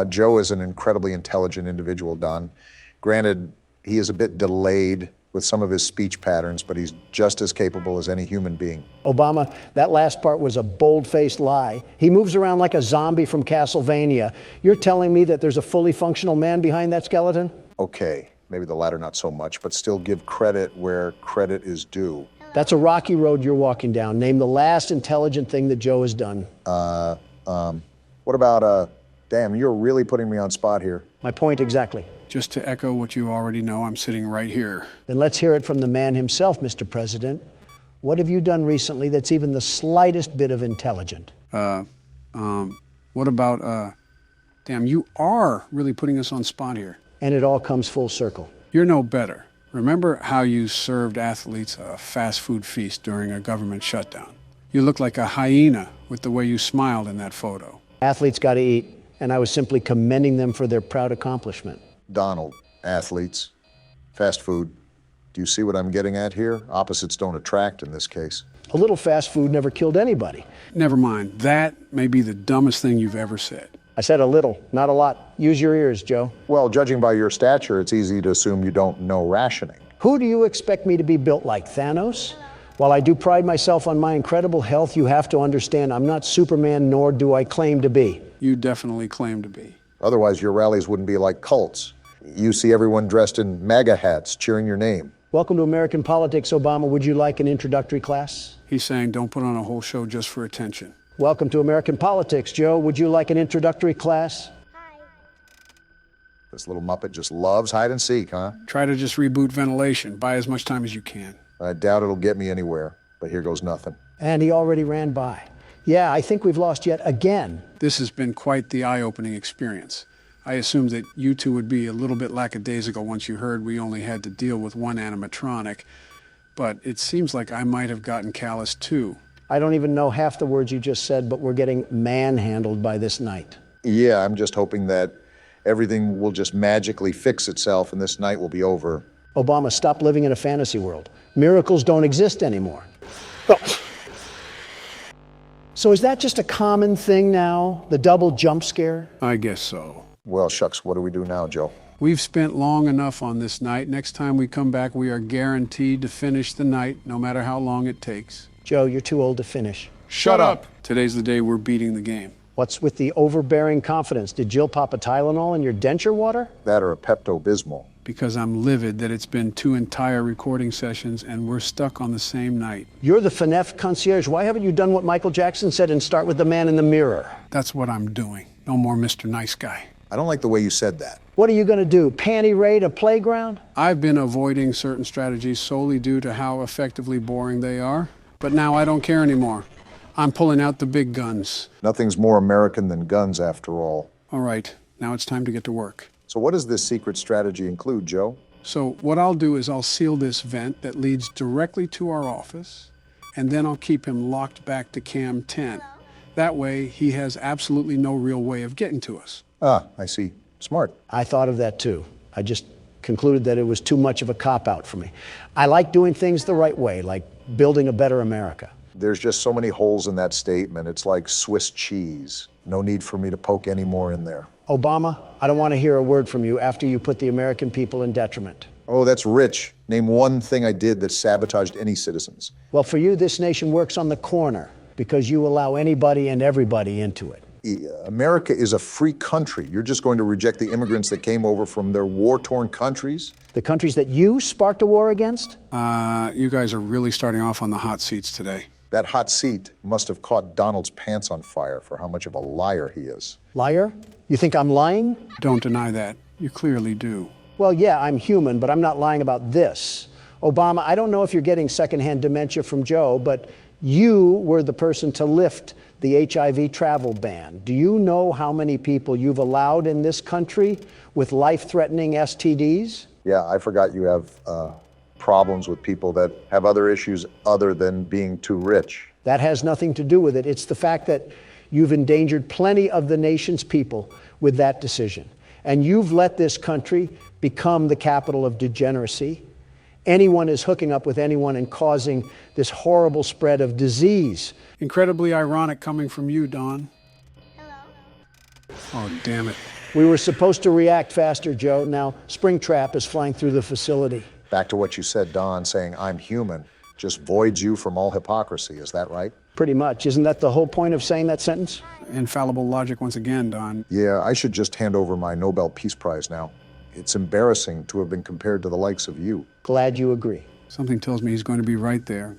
Joe is an incredibly intelligent individual, Don. Granted, he is a bit delayed with some of his speech patterns, but he's just as capable as any human being. Obama, that last part was a bold-faced lie. He moves around like a zombie from Castlevania. You're telling me that there's a fully functional man behind that skeleton? Okay, maybe the latter not so much, but still give credit where credit is due. That's a rocky road you're walking down. Name the last intelligent thing that Joe has done. What about, damn, you're really putting me on spot here. My point exactly. Just to echo what you already know, I'm sitting right here. Then let's hear it from the man himself, Mr. President. What have you done recently that's even the slightest bit of intelligent? What about, damn, you are really putting us on spot here. And it all comes full circle. You're no better. Remember how you served athletes a fast food feast during a government shutdown? You look like a hyena with the way you smiled in that photo. Athletes got to eat, and I was simply commending them for their proud accomplishment. Donald, athletes, fast food. Do you see what I'm getting at here? Opposites don't attract in this case. A little fast food never killed anybody. Never mind. That may be the dumbest thing you've ever said. I said a little, not a lot. Use your ears, Joe. Well, judging by your stature, it's easy to assume you don't know rationing. Who do you expect me to be built like, Thanos? While I do pride myself on my incredible health, you have to understand I'm not Superman, nor do I claim to be. You definitely claim to be. Otherwise, your rallies wouldn't be like cults. You see everyone dressed in MAGA hats cheering your name. Welcome to American politics, Obama. Would you like an introductory class? He's saying don't put on a whole show just for attention. Welcome to American politics, Joe. Would you like an introductory class? This little Muppet just loves hide and seek, huh? Try to just reboot ventilation. Buy as much time as you can. I doubt it'll get me anywhere, but here goes nothing. And he already ran by. Yeah, I think we've lost yet again. This has been quite the eye-opening experience. I assumed that you two would be a little bit lackadaisical once you heard we only had to deal with one animatronic, but it seems like I might have gotten callous too. I don't even know half the words you just said, but we're getting manhandled by this night. Yeah, I'm just hoping that everything will just magically fix itself and this night will be over. Obama, stop living in a fantasy world. Miracles don't exist anymore. So is that just a common thing now, the double jump scare? I guess so. Well, shucks, what do we do now, Joe? We've spent long enough on this night. Next time we come back, we are guaranteed to finish the night, no matter how long it takes. Joe, you're too old to finish. Shut up! Today's the day we're beating the game. What's with the overbearing confidence? Did Jill pop a Tylenol in your denture water? That or a Pepto-Bismol. Because I'm livid that it's been 2 entire recording sessions and we're stuck on the same night. You're the Fnaf concierge. Why haven't you done what Michael Jackson said and start with the man in the mirror? That's what I'm doing. No more Mr. Nice Guy. I don't like the way you said that. What are you going to do? Panty raid a playground? I've been avoiding certain strategies solely due to how effectively boring they are. But now I don't care anymore. I'm pulling out the big guns. Nothing's more American than guns, after all. All right, now it's time to get to work. So what does this secret strategy include, Joe? So what I'll do is I'll seal this vent that leads directly to our office, and then I'll keep him locked back to cam 10. That way, he has absolutely no real way of getting to us. Ah, I see. Smart. I thought of that too. I just concluded that it was too much of a cop-out for me. I like doing things the right way, like building a better America. There's just so many holes in that statement. It's like Swiss cheese. No need for me to poke any more in there. Obama, I don't want to hear a word from you after you put the American people in detriment. Oh, that's rich. Name one thing I did that sabotaged any citizens. Well, for you, this nation works on the corner because you allow anybody and everybody into it. America is a free country. You're just going to reject the immigrants that came over from their war-torn countries? The countries that you sparked a war against? You guys are really starting off on the hot seats today. That hot seat must have caught Donald's pants on fire for how much of a liar he is. Liar? You think I'm lying? Don't deny that. You clearly do. Well, yeah, I'm human, but I'm not lying about this. Obama, I don't know if you're getting secondhand dementia from Joe, but you were the person to lift the HIV travel ban. Do you know how many people you've allowed in this country with life-threatening STDs? Yeah, I forgot you have problems with people that have other issues other than being too rich. That has nothing to do with it. It's the fact that you've endangered plenty of the nation's people with that decision. And you've let this country become the capital of degeneracy. Anyone is hooking up with anyone and causing this horrible spread of disease. Incredibly ironic coming from you, Don. Hello. Oh, damn it. We were supposed to react faster, Joe. Now, Springtrap is flying through the facility. Back to what you said, Don, saying I'm human just voids you from all hypocrisy. Is that right? Pretty much. Isn't that the whole point of saying that sentence? Infallible logic once again, Don. Yeah, I should just hand over my Nobel Peace Prize now. It's embarrassing to have been compared to the likes of you. Glad you agree. Something tells me he's going to be right there.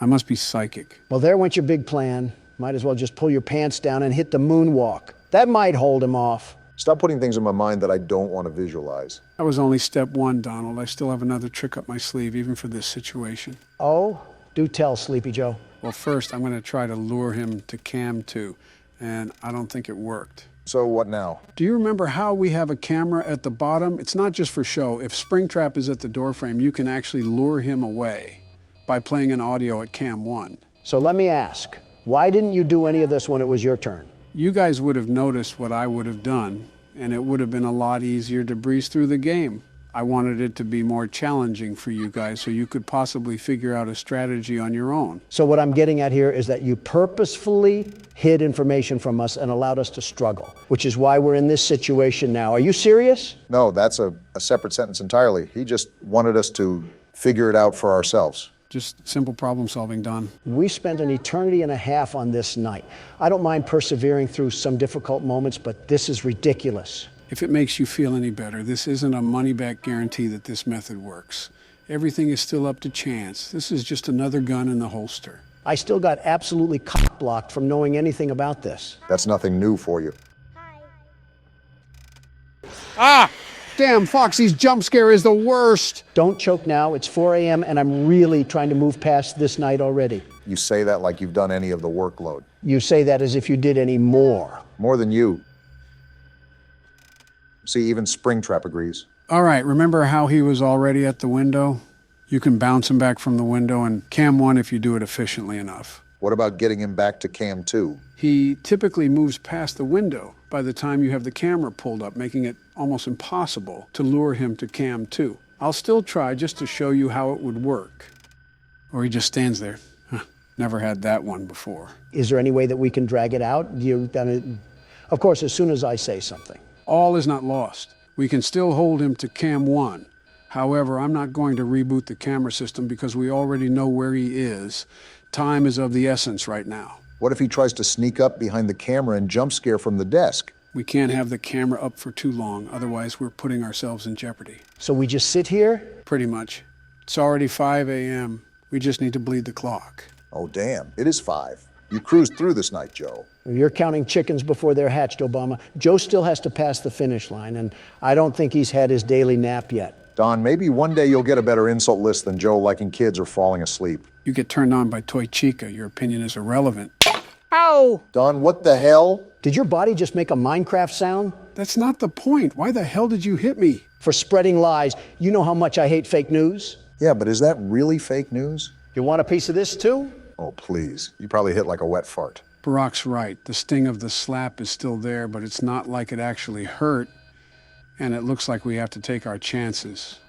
I must be psychic. Well, there went your big plan. Might as well just pull your pants down and hit the moonwalk. That might hold him off. Stop putting things in my mind that I don't want to visualize. That was only step one, Donald. I still have another trick up my sleeve, even for this situation. Oh, do tell, Sleepy Joe. Well, first, I'm going to try to lure him to cam 2, and I don't think it worked. So what now? Do you remember how we have a camera at the bottom? It's not just for show. If Springtrap is at the doorframe, you can actually lure him away by playing an audio at cam 1. So let me ask, why didn't you do any of this when it was your turn? You guys would have noticed what I would have done, and it would have been a lot easier to breeze through the game. I wanted it to be more challenging for you guys so you could possibly figure out a strategy on your own. So what I'm getting at here is that you purposefully hid information from us and allowed us to struggle, which is why we're in this situation now. Are you serious? No, that's a separate sentence entirely. He just wanted us to figure it out for ourselves. Just simple problem solving, Don. We spent an eternity and a half on this night. I don't mind persevering through some difficult moments, but this is ridiculous. If it makes you feel any better, this isn't a money-back guarantee that this method works. Everything is still up to chance. This is just another gun in the holster. I still got absolutely cock-blocked from knowing anything about this. That's nothing new for you. Ah! Damn, Foxy's jump scare is the worst! Don't choke now. It's 4 a.m. and I'm really trying to move past this night already. You say that like you've done any of the workload. You say that as if you did any more. More than you. See, even Springtrap agrees. All right, remember how he was already at the window? You can bounce him back from the window and cam 1 if you do it efficiently enough. What about getting him back to cam 2? He typically moves past the window by the time you have the camera pulled up, making it almost impossible to lure him to cam 2. I'll still try just to show you how it would work. Or he just stands there. Never had that one before. Is there any way that we can drag it out? Of course, as soon as I say something. All is not lost. We can still hold him to cam 1. However, I'm not going to reboot the camera system because we already know where he is. Time is of the essence right now. What if he tries to sneak up behind the camera and jump scare from the desk? We can't have the camera up for too long, otherwise we're putting ourselves in jeopardy. So we just sit here? Pretty much. It's already 5 a.m. We just need to bleed the clock. Oh, damn. It is 5. You cruised through this night, Joe. You're counting chickens before they're hatched, Obama. Joe still has to pass the finish line, and I don't think he's had his daily nap yet. Don, maybe one day you'll get a better insult list than Joe liking kids or falling asleep. You get turned on by Toy Chica, your opinion is irrelevant. Ow! Don, what the hell? Did your body just make a Minecraft sound? That's not the point. Why the hell did you hit me? For spreading lies. You know how much I hate fake news? Yeah, but is that really fake news? You want a piece of this too? Oh, please. You probably hit like a wet fart. Barack's right. The sting of the slap is still there, but it's not like it actually hurt, and it looks like we have to take our chances.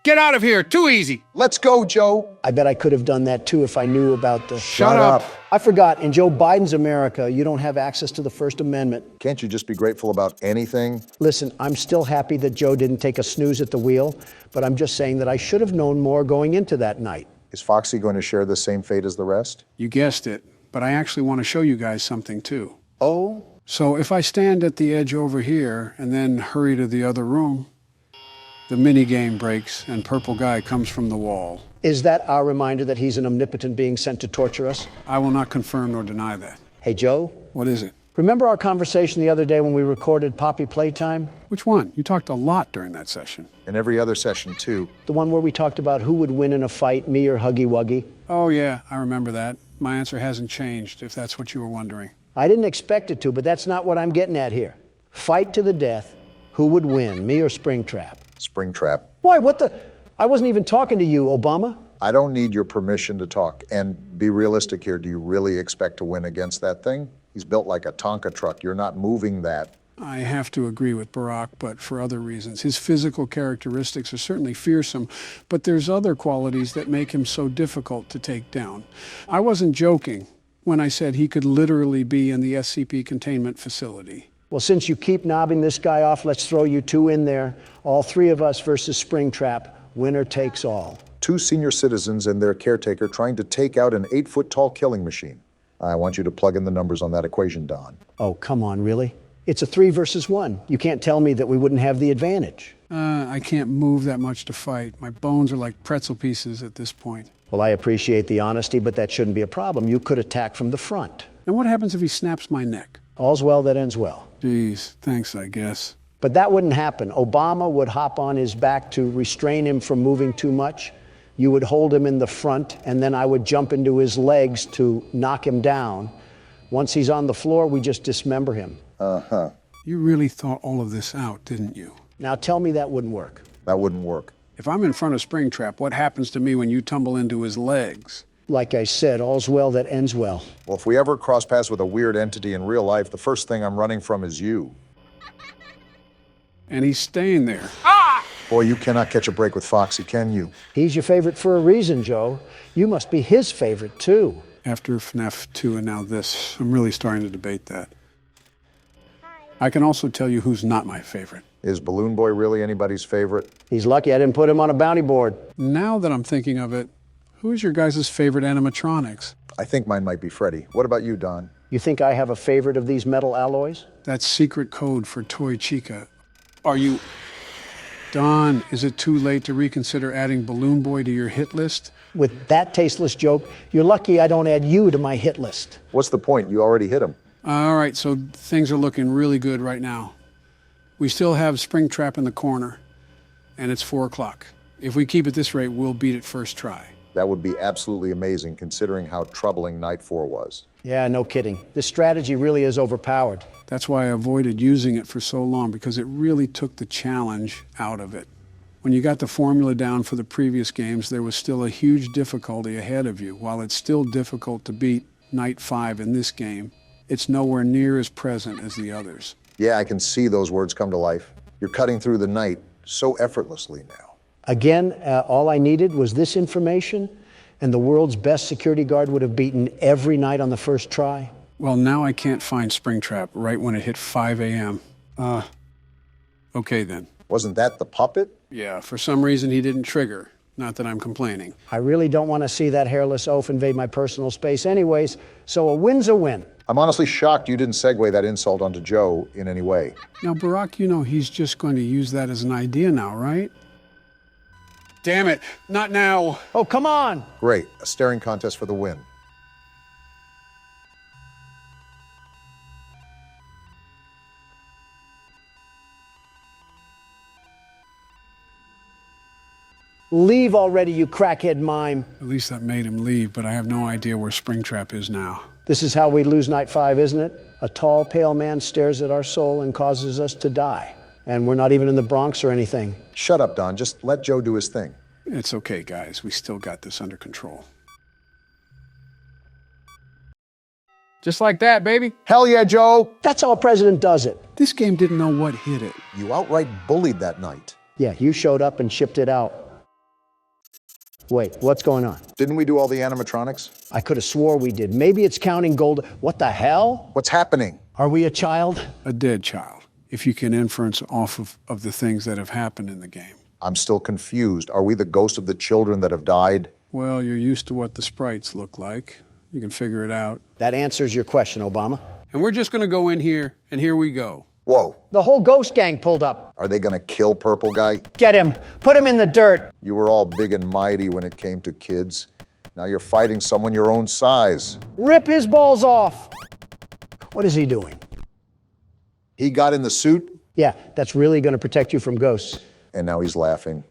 Get out of here. Too easy. Let's go, Joe. I bet I could have done that too if I knew about the... Shut up. I forgot, in Joe Biden's America, you don't have access to the First Amendment. Can't you just be grateful about anything? Listen, I'm still happy that Joe didn't take a snooze at the wheel, but I'm just saying that I should have known more going into that night. Is Foxy going to share the same fate as the rest? You guessed it, but I actually want to show you guys something too. Oh? So if I stand at the edge over here and then hurry to the other room, the minigame breaks and Purple Guy comes from the wall. Is that our reminder that he's an omnipotent being sent to torture us? I will not confirm nor deny that. Hey, Joe, What is it? remember our conversation the other day when we recorded Poppy Playtime? Which one? You talked a lot during that session. And every other session, too. The one where we talked about who would win in a fight, me or Huggy Wuggy? Oh yeah, I remember that. My answer hasn't changed, if that's what you were wondering. I didn't expect it to, but that's not what I'm getting at here. Fight to the death. Who would win, me or Springtrap? Springtrap. Why, what the? I wasn't even talking to you, Obama. I don't need your permission to talk. And be realistic here. Do you really expect to win against that thing? He's built like a Tonka truck. You're not moving that. I have to agree with Barack, but for other reasons. His physical characteristics are certainly fearsome, but there's other qualities that make him so difficult to take down. I wasn't joking when I said he could literally be in the SCP containment facility. Well, since you keep knobbing this guy off, let's throw you two in there. All three of us versus Springtrap. Winner takes all. 2 senior citizens and their caretaker trying to take out an 8-foot-tall killing machine. I want you to plug in the numbers on that equation, Don. Oh, come on, really? It's a 3 versus 1. You can't tell me that we wouldn't have the advantage. I can't move that much to fight. My bones are like pretzel pieces at this point. Well, I appreciate the honesty, but that shouldn't be a problem. You could attack from the front. And what happens if he snaps my neck? All's well that ends well. Geez, thanks, I guess. But that wouldn't happen. Obama would hop on his back to restrain him from moving too much. You would hold him in the front, and then I would jump into his legs to knock him down. Once he's on the floor, we just dismember him. Uh-huh. You really thought all of this out, didn't you? Now tell me that wouldn't work. That wouldn't work. If I'm in front of Springtrap, what happens to me when you tumble into his legs? Like I said, all's well that ends well. Well, if we ever cross paths with a weird entity in real life, the first thing I'm running from is you. And he's staying there. Boy, you cannot catch a break with Foxy, can you? He's your favorite for a reason, Joe. You must be his favorite, too. After Fnaf 2 and now this, I'm really starting to debate that. I can also tell you who's not my favorite. Is Balloon Boy really anybody's favorite? He's lucky I didn't put him on a bounty board. Now that I'm thinking of it, who's your guys' favorite animatronics? I think mine might be Freddy. What about you, Don? You think I have a favorite of these metal alloys? That's secret code for Toy Chica. Are you... Don, is it too late to reconsider adding Balloon Boy to your hit list? With that tasteless joke, you're lucky I don't add you to my hit list. What's the point? You already hit him. All right, so things are looking really good right now. We still have Springtrap in the corner, and it's 4 o'clock. If we keep at this rate, we'll beat it first try. That would be absolutely amazing, considering how troubling Night 4 was. Yeah, no kidding. This strategy really is overpowered. That's why I avoided using it for so long, because it really took the challenge out of it. When you got the formula down for the previous games, there was still a huge difficulty ahead of you. While it's still difficult to beat Night 5 in this game, it's nowhere near as present as the others. Yeah, I can see those words come to life. You're cutting through the night so effortlessly now. Again, all I needed was this information, and the world's best security guard would have beaten every night on the first try. Well, now I can't find Springtrap right when it hit 5 a.m. Okay then. Wasn't that the puppet? Yeah, for some reason he didn't trigger. Not that I'm complaining. I really don't want to see that hairless oaf invade my personal space anyways, so a win's a win. I'm honestly shocked you didn't segue that insult onto Joe in any way. Now, Barack, you know he's just going to use that as an idea now, right? Damn it, not now. Oh, come on! Great, a staring contest for the win. Leave already, you crackhead mime. At least that made him leave, but I have no idea where Springtrap is now. This is how we lose Night 5, isn't it? A tall, pale man stares at our soul and causes us to die. And we're not even in the Bronx or anything. Shut up, Don. Just let Joe do his thing. It's okay, guys. We still got this under control. Just like that, baby. Hell yeah, Joe! That's how a president does it. This game didn't know what hit it. You outright bullied that night. Yeah, you showed up and shipped it out. Wait, what's going on? Didn't we do all the animatronics? I could have swore we did. Maybe it's counting gold. What the hell? What's happening? Are we a child? A dead child, if you can inference off of the things that have happened in the game. I'm still confused. Are we the ghost of the children that have died? Well, you're used to what the sprites look like. You can figure it out. That answers your question, Obama. And we're just going to go in here, and here we go. Whoa. The whole ghost gang pulled up. Are they gonna kill Purple Guy? Get him. Put him in the dirt. You were all big and mighty when it came to kids. Now you're fighting someone your own size. Rip his balls off. What is he doing? He got in the suit, Yeah, that's really going to protect you from ghosts. and now he's laughing.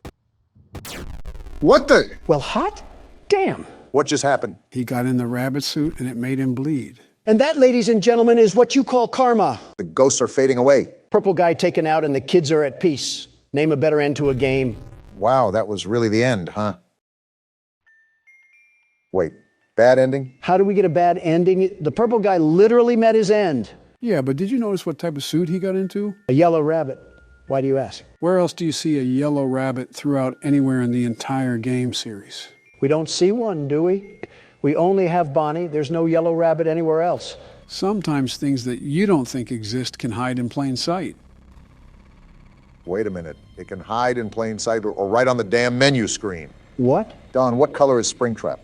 What the? Well, hot damn. What just happened? He got in the rabbit suit, and it made him bleed. And that, ladies and gentlemen, is what you call karma. The ghosts are fading away. Purple guy taken out and the kids are at peace. Name a better end to a game. Wow, that was really the end, huh? Wait, bad ending? How do we get a bad ending? The purple guy literally met his end. Yeah, but did you notice what type of suit he got into? A yellow rabbit. Why do you ask? Where else do you see a yellow rabbit throughout anywhere in the entire game series? We don't see one, do we? We only have Bonnie. There's no yellow rabbit anywhere else. Sometimes things that you don't think exist can hide in plain sight. Wait a minute. It can hide in plain sight or right on the damn menu screen. What? Don, what color is Springtrap?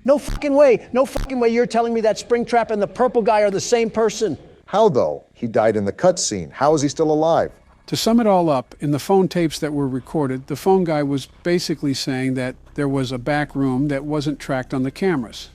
No fucking way. No fucking way you're telling me that Springtrap and the purple guy are the same person. How, though? He died in the cutscene. How is he still alive? To sum it all up, in the phone tapes that were recorded, the phone guy was basically saying that there was a back room that wasn't tracked on the cameras.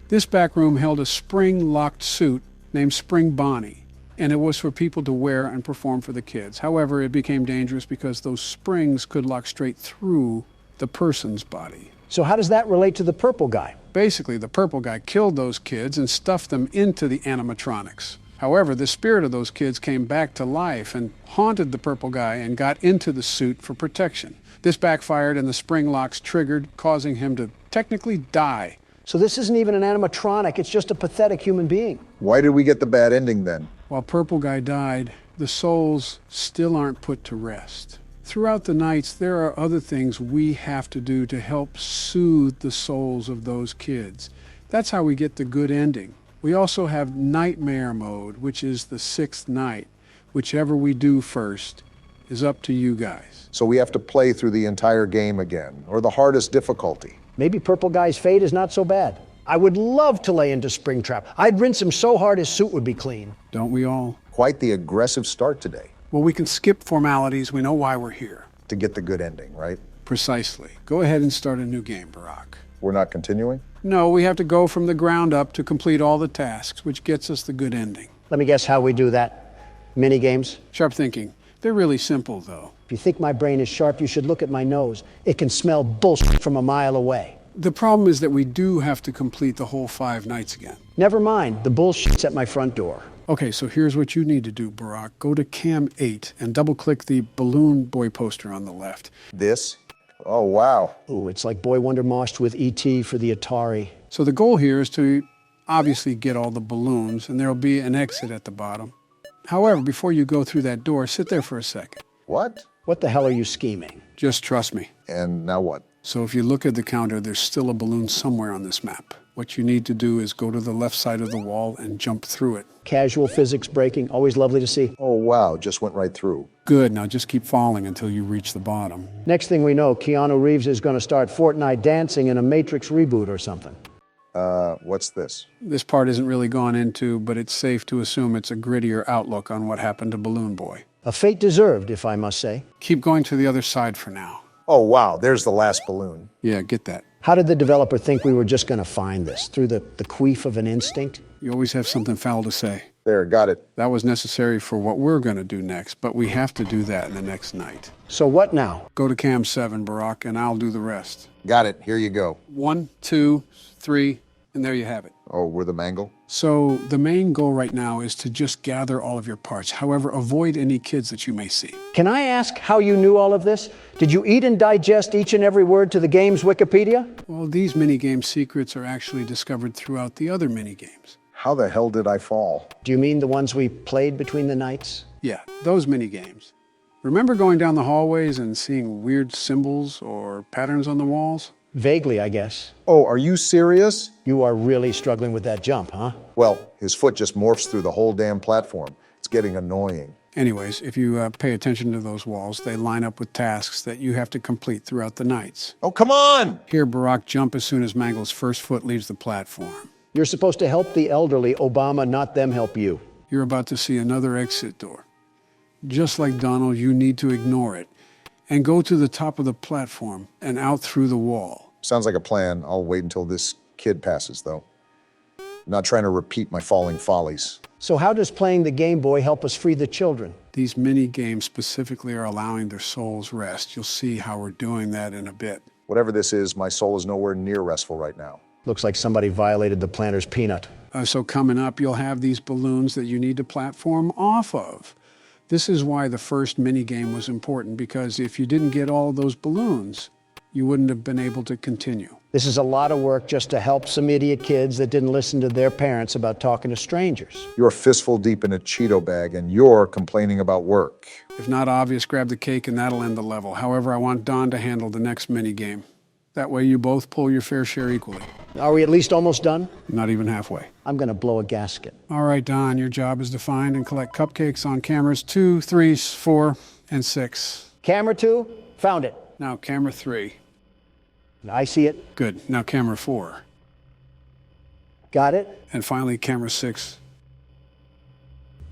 This back room held a spring-locked suit named Spring Bonnie, and it was for people to wear and perform for the kids. However, it became dangerous because those springs could lock straight through the person's body. So how does that relate to the purple guy? Basically, the purple guy killed those kids and stuffed them into the animatronics. However, the spirit of those kids came back to life and haunted the purple guy and got into the suit for protection. This backfired and the spring locks triggered, causing him to technically die. So this isn't even an animatronic, it's just a pathetic human being. Why did we get the bad ending then? While Purple Guy died, the souls still aren't put to rest. Throughout the nights, there are other things we have to do to help soothe the souls of those kids. That's how we get the good ending. We also have Nightmare Mode, which is the 6th night. Whichever we do first is up to you guys. So we have to play through the entire game again, or the hardest difficulty. Maybe purple guy's fate is not so bad. I would love to lay into Springtrap. I'd rinse him so hard his suit would be clean. Don't we all? Quite the aggressive start today Well, we can skip formalities. We know why we're here. to get the good ending, right? Precisely. Go ahead and start a new game, Barack. We're not continuing? No, we have to go from the ground up to complete all the tasks, which gets us the good ending. Let me guess how we do that. Mini games? Sharp thinking. They're really simple, though. If you think my brain is sharp, you should look at my nose. It can smell bullshit from a mile away. The problem is that we do have to complete the whole 5 nights again. Never mind, the bullshit's at my front door. Okay, so here's what you need to do, Barack. Go to Cam 8 and double-click the Balloon Boy poster on the left. This? Oh, wow. Ooh, it's like Boy Wonder moshed with E.T. for the Atari. So the goal here is to obviously get all the balloons, and there'll be an exit at the bottom. However, before you go through that door, sit there for a second. What? What the hell are you scheming? Just trust me. And now what? So if you look at the counter, there's still a balloon somewhere on this map. What you need to do is go to the left side of the wall and jump through it. Casual physics breaking, always lovely to see. Oh, wow, just went right through. Good, now just keep falling until you reach the bottom. Next thing we know, Keanu Reeves is going to start Fortnite dancing in a Matrix reboot or something. What's this? This part isn't really gone into, but it's safe to assume it's a grittier outlook on what happened to Balloon Boy. A fate deserved, if I must say. Keep going to the other side for now. Oh, wow, there's the last balloon. Yeah, get that. How did the developer think we were just going to find this? Through the queef of an instinct? You always have something foul to say. There, got it. That was necessary for what we're going to do next, but we have to do that in the next night. So what now? Go to Cam 7, Barack, and I'll do the rest. Got it, here you go. 1, 2, 3, and there you have it. Oh, we're the mangle? So the main goal right now is to just gather all of your parts. However, avoid any kids that you may see. Can I ask how you knew all of this? Did you eat and digest each and every word to the game's Wikipedia? Well, these minigame secrets are actually discovered throughout the other minigames. How the hell did I fall? Do you mean the ones we played between the nights? Yeah, those minigames. Remember going down the hallways and seeing weird symbols or patterns on the walls? Vaguely, I guess. Oh, are you serious? You are really struggling with that jump, huh? Well, his foot just morphs through the whole damn platform. It's getting annoying. Anyways, if you pay attention to those walls, they line up with tasks that you have to complete throughout the nights. Oh, come on! Here, Barack, jump as soon as Mangle's first foot leaves the platform. You're supposed to help the elderly, Obama, not them help you. You're about to see another exit door. Just like Donald, you need to ignore it and go to the top of the platform and out through the wall. Sounds like a plan. I'll wait until this kid passes, though. I'm not trying to repeat my falling follies. So how does playing the Game Boy help us free the children? These mini games specifically are allowing their souls rest. You'll see how we're doing that in a bit. Whatever this is, my soul is nowhere near restful right now. Looks like somebody violated the planter's peanut. So coming up, you'll have these balloons that you need to platform off of. This is why the first mini game was important, because if you didn't get all those balloons, you wouldn't have been able to continue. This is a lot of work just to help some idiot kids that didn't listen to their parents about talking to strangers. You're fistful deep in a Cheeto bag, and you're complaining about work. If not obvious, grab the cake and that'll end the level. However, I want Don to handle the next mini game. That way you both pull your fair share equally. Are we at least almost done? Not even halfway. I'm going to blow a gasket. All right, Don, your job is to find and collect cupcakes on cameras 2, 3, 4, and 6. Camera 2, found it. Now camera 3. I see it. Good. Now camera 4. Got it. And finally camera 6.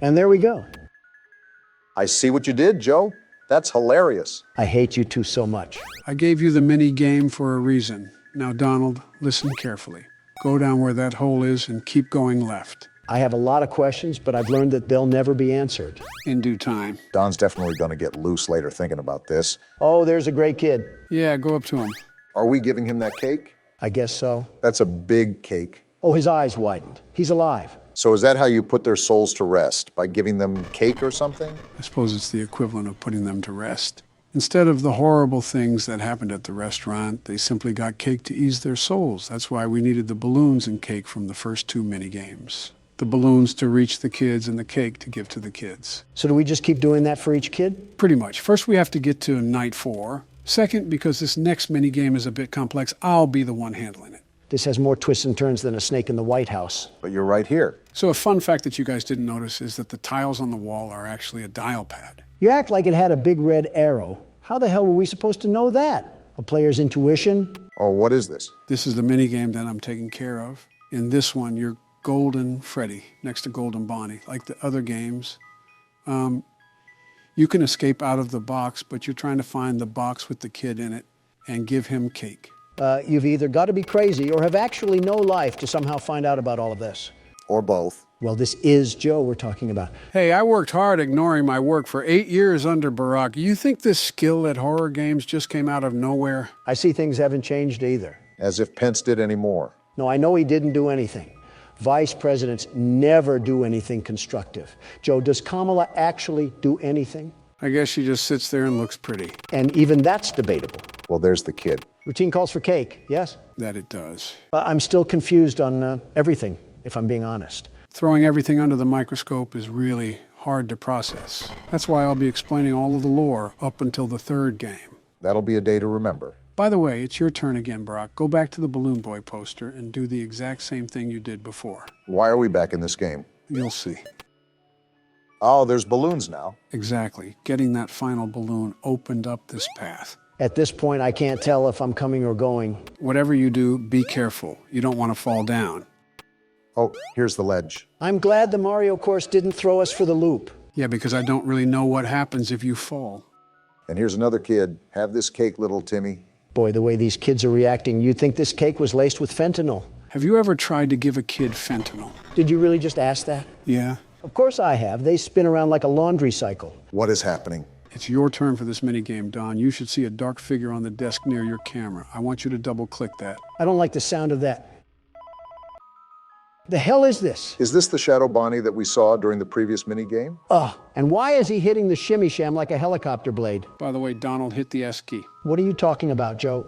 And there we go. I see what you did, Joe. That's hilarious. I hate you two so much. I gave you the mini game for a reason. Now, Donald, listen carefully. Go down where that hole is and keep going left. I have a lot of questions, but I've learned that they'll never be answered. In due time. Don's definitely going to get loose later thinking about this. Oh, there's a great kid. Yeah, go up to him. Are we giving him that cake? I guess so. That's a big cake. Oh, his eyes widened. He's alive. So is that how you put their souls to rest? By giving them cake or something? I suppose it's the equivalent of putting them to rest. Instead of the horrible things that happened at the restaurant, they simply got cake to ease their souls. That's why we needed the balloons and cake from the first 2 mini games. The balloons to reach the kids and the cake to give to the kids. So do we just keep doing that for each kid? Pretty much. First, we have to get to night 4. Second, because this next mini game is a bit complex, I'll be the one handling it. This has more twists and turns than a snake in the White House. But you're right here. So a fun fact that you guys didn't notice is that the tiles on the wall are actually a dial pad. You act like it had a big red arrow. How the hell were we supposed to know that? A player's intuition? Oh, what is this? This is the mini game that I'm taking care of. In this one, you're Golden Freddy next to Golden Bonnie. Like the other games, you can escape out of the box, but you're trying to find the box with the kid in it and give him cake. You've either got to be crazy or have actually no life to somehow find out about all of this. Or both. Well, this is Joe we're talking about. Hey, I worked hard ignoring my work for 8 years under Barack. You think this skill at horror games just came out of nowhere? I see things haven't changed either. As if Pence did any more. No, I know he didn't do anything. Vice presidents never do anything constructive. Joe, does Kamala actually do anything? I guess she just sits there and looks pretty. And even that's debatable. Well, there's the kid. Routine calls for cake, yes? That it does. I'm still confused on everything, if I'm being honest. Throwing everything under the microscope is really hard to process. That's why I'll be explaining all of the lore up until the third game. That'll be a day to remember. By the way, it's your turn again, Barack. Go back to the Balloon Boy poster and do the exact same thing you did before. Why are we back in this game? You'll see. Oh, there's balloons now. Exactly. Getting that final balloon opened up this path. At this point, I can't tell if I'm coming or going. Whatever you do, be careful. You don't want to fall down. Oh, here's the ledge. I'm glad the Mario course didn't throw us for the loop. Yeah, because I don't really know what happens if you fall. And here's another kid. Have this cake, little Timmy. Boy, the way these kids are reacting, you'd think this cake was laced with fentanyl. Have you ever tried to give a kid fentanyl? Did you really just ask that? Yeah. Of course I have. They spin around like a laundry cycle. What is happening? It's your turn for this minigame, Don. You should see a dark figure on the desk near your camera. I want you to double-click that. I don't like the sound of that. The hell is this? Is this the Shadow Bonnie that we saw during the previous minigame? Ugh. And why is he hitting the shimmy sham like a helicopter blade? By the way, Donald hit the S key. What are you talking about, Joe?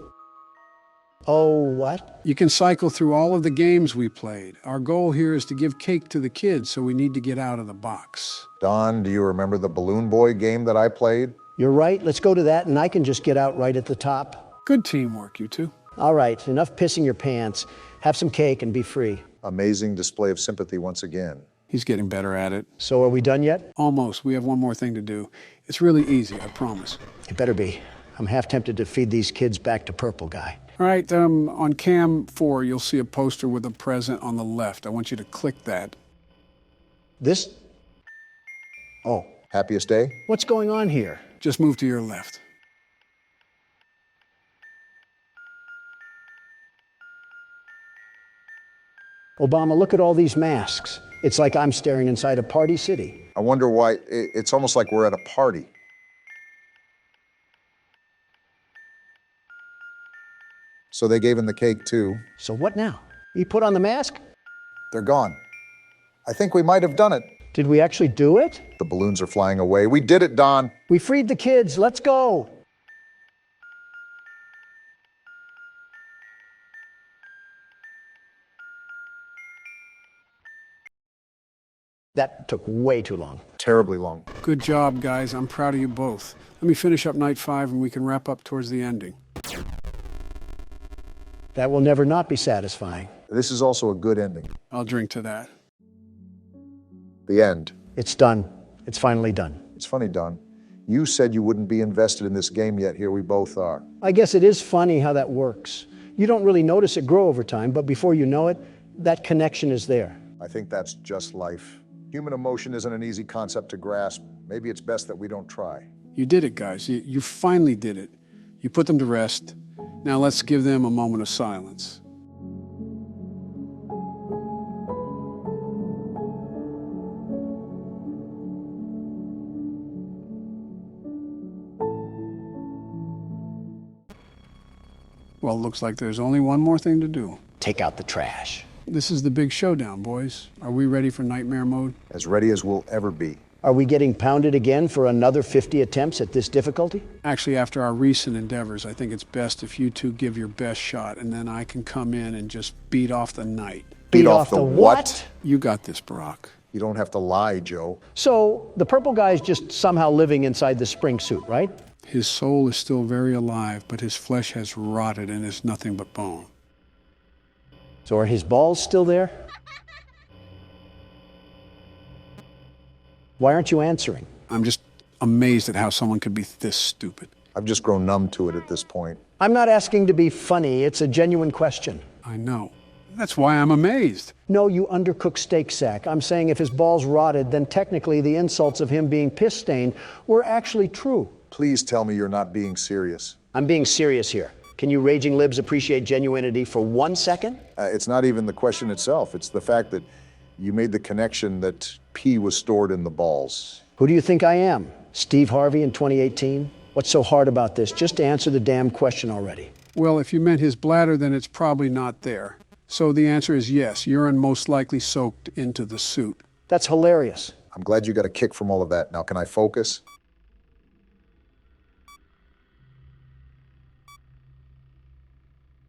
Oh, what? You can cycle through all of the games we played. Our goal here is to give cake to the kids, so we need to get out of the box. Don, do you remember the Balloon Boy game that I played? You're right. Let's go to that, and I can just get out right at the top. Good teamwork, you two. All right, enough pissing your pants. Have some cake and be free. Amazing display of sympathy once again. He's getting better at it. So are we done yet? Almost. We have one more thing to do. It's really easy, I promise. It better be. I'm half tempted to feed these kids back to Purple Guy. All right, on cam 4, you'll see a poster with a present on the left. I want you to click that. This? Oh, happiest day? What's going on here? Just move to your left. Obama, look at all these masks. It's like I'm staring inside a party city. I wonder why. It's almost like we're at a party. So they gave him the cake too. So what now? He put on the mask? They're gone. I think we might have done it. Did we actually do it? The balloons are flying away. We did it, Don. We freed the kids. Let's go. That took way too long. Terribly long. Good job, guys. I'm proud of you both. Let me finish up night 5 and we can wrap up towards the ending. That will never not be satisfying. This is also a good ending. I'll drink to that. The end. It's done. It's finally done. It's funny, Don. You said you wouldn't be invested in this game, yet here we both are. I guess it is funny how that works. You don't really notice it grow over time, but before you know it, that connection is there. I think that's just life. Human emotion isn't an easy concept to grasp. Maybe it's best that we don't try. You did it, guys. You finally did it. You put them to rest. Now let's give them a moment of silence. Well, it looks like there's only one more thing to do. Take out the trash. This is the big showdown, boys. Are we ready for nightmare mode? As ready as we'll ever be. Are we getting pounded again for another 50 attempts at this difficulty? Actually, after our recent endeavors, I think it's best if you two give your best shot, and then I can come in and just beat off the night. Beat off the what? You got this, Barack. You don't have to lie, Joe. So the purple guy's just somehow living inside the spring suit, right? His soul is still very alive, but his flesh has rotted and is nothing but bone. So are his balls still there? Why aren't you answering? I'm just amazed at how someone could be this stupid. I've just grown numb to it at this point. I'm not asking to be funny. It's a genuine question. I know. That's why I'm amazed. No, you undercooked steak sack. I'm saying if his balls rotted, then technically the insults of him being piss-stained were actually true. Please tell me you're not being serious. I'm being serious here. Can you raging libs appreciate genuinity for 1 second? It's not even the question itself. It's the fact that you made the connection that pee was stored in the balls. Who do you think I am? Steve Harvey in 2018? What's so hard about this? Just answer the damn question already. Well, if you meant his bladder, then it's probably not there. So the answer is yes, urine most likely soaked into the suit. That's hilarious. I'm glad you got a kick from all of that. Now, can I focus?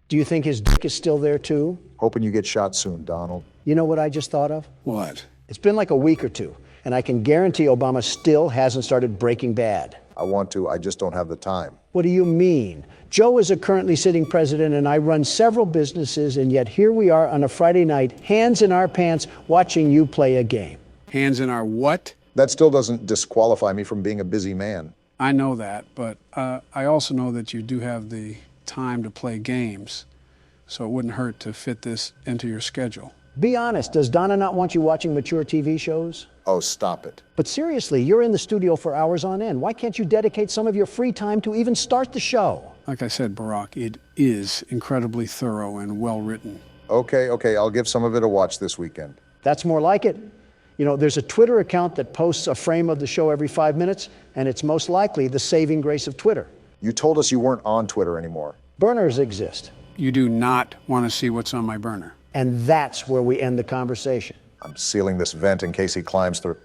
Do you think his dick is still there too? Hoping you get shot soon, Donald. You know what I just thought of? What? It's been like a week or two, and I can guarantee Obama still hasn't started Breaking Bad. I want to, I just don't have the time. What do you mean? Joe is a currently sitting president, and I run several businesses, and yet here we are on a Friday night, hands in our pants, watching you play a game. Hands in our what? That still doesn't disqualify me from being a busy man. I know that, but I also know that you do have the time to play games, so it wouldn't hurt to fit this into your schedule. Be honest, does Donna not want you watching mature TV shows? Oh, stop it. But seriously, you're in the studio for hours on end. Why can't you dedicate some of your free time to even start the show? Like I said, Barack, it is incredibly thorough and well written. Okay, I'll give some of it a watch this weekend. That's more like it. You know, there's a Twitter account that posts a frame of the show every 5 minutes, and it's most likely the saving grace of Twitter. You told us you weren't on Twitter anymore. Burners exist. You do not want to see what's on my burner. And that's where we end the conversation. I'm sealing this vent in case he climbs through.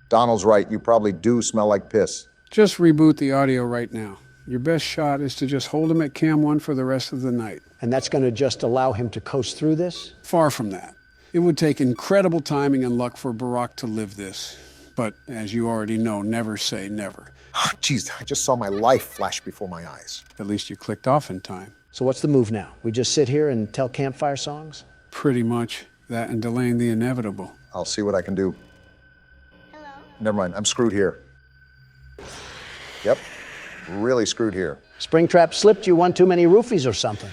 Donald's right, you probably do smell like piss. Just reboot the audio right now. Your best shot is to just hold him at cam 1 for the rest of the night. And that's going to just allow him to coast through this? Far from that. It would take incredible timing and luck for Barack to live this. But as you already know, never say never. Jeez, I just saw my life flash before my eyes. At least you clicked off in time. So what's the move now? We just sit here and tell campfire songs? Pretty much that and delaying the inevitable. I'll see what I can do. Hello? Never mind, I'm screwed here. Yep, really screwed here. Springtrap slipped, you won too many roofies or something.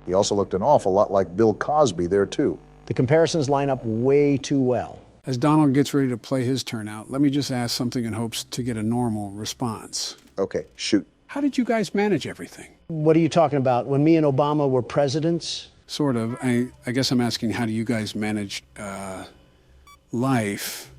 He also looked an awful lot like Bill Cosby there, too. The comparisons line up way too well. As Donald gets ready to play his turn out, let me just ask something in hopes to get a normal response. Okay, shoot. How did you guys manage everything? What are you talking about? When me and Obama were presidents? Sort of. I guess I'm asking, how do you guys manage life,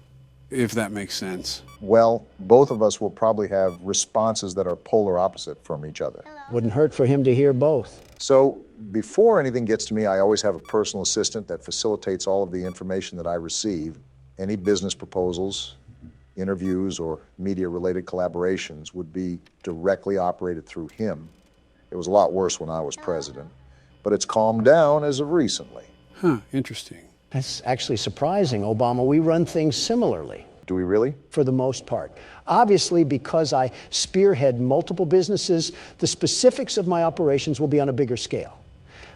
if that makes sense? Well, both of us will probably have responses that are polar opposite from each other. Wouldn't hurt for him to hear both. So before anything gets to me, I always have a personal assistant that facilitates all of the information that I receive. Any business proposals, interviews, or media-related collaborations would be directly operated through him. It was a lot worse when I was president, but it's calmed down as of recently. Huh, interesting. That's actually surprising, Obama. We run things similarly. Do we really? For the most part. Obviously, because I spearhead multiple businesses, the specifics of my operations will be on a bigger scale.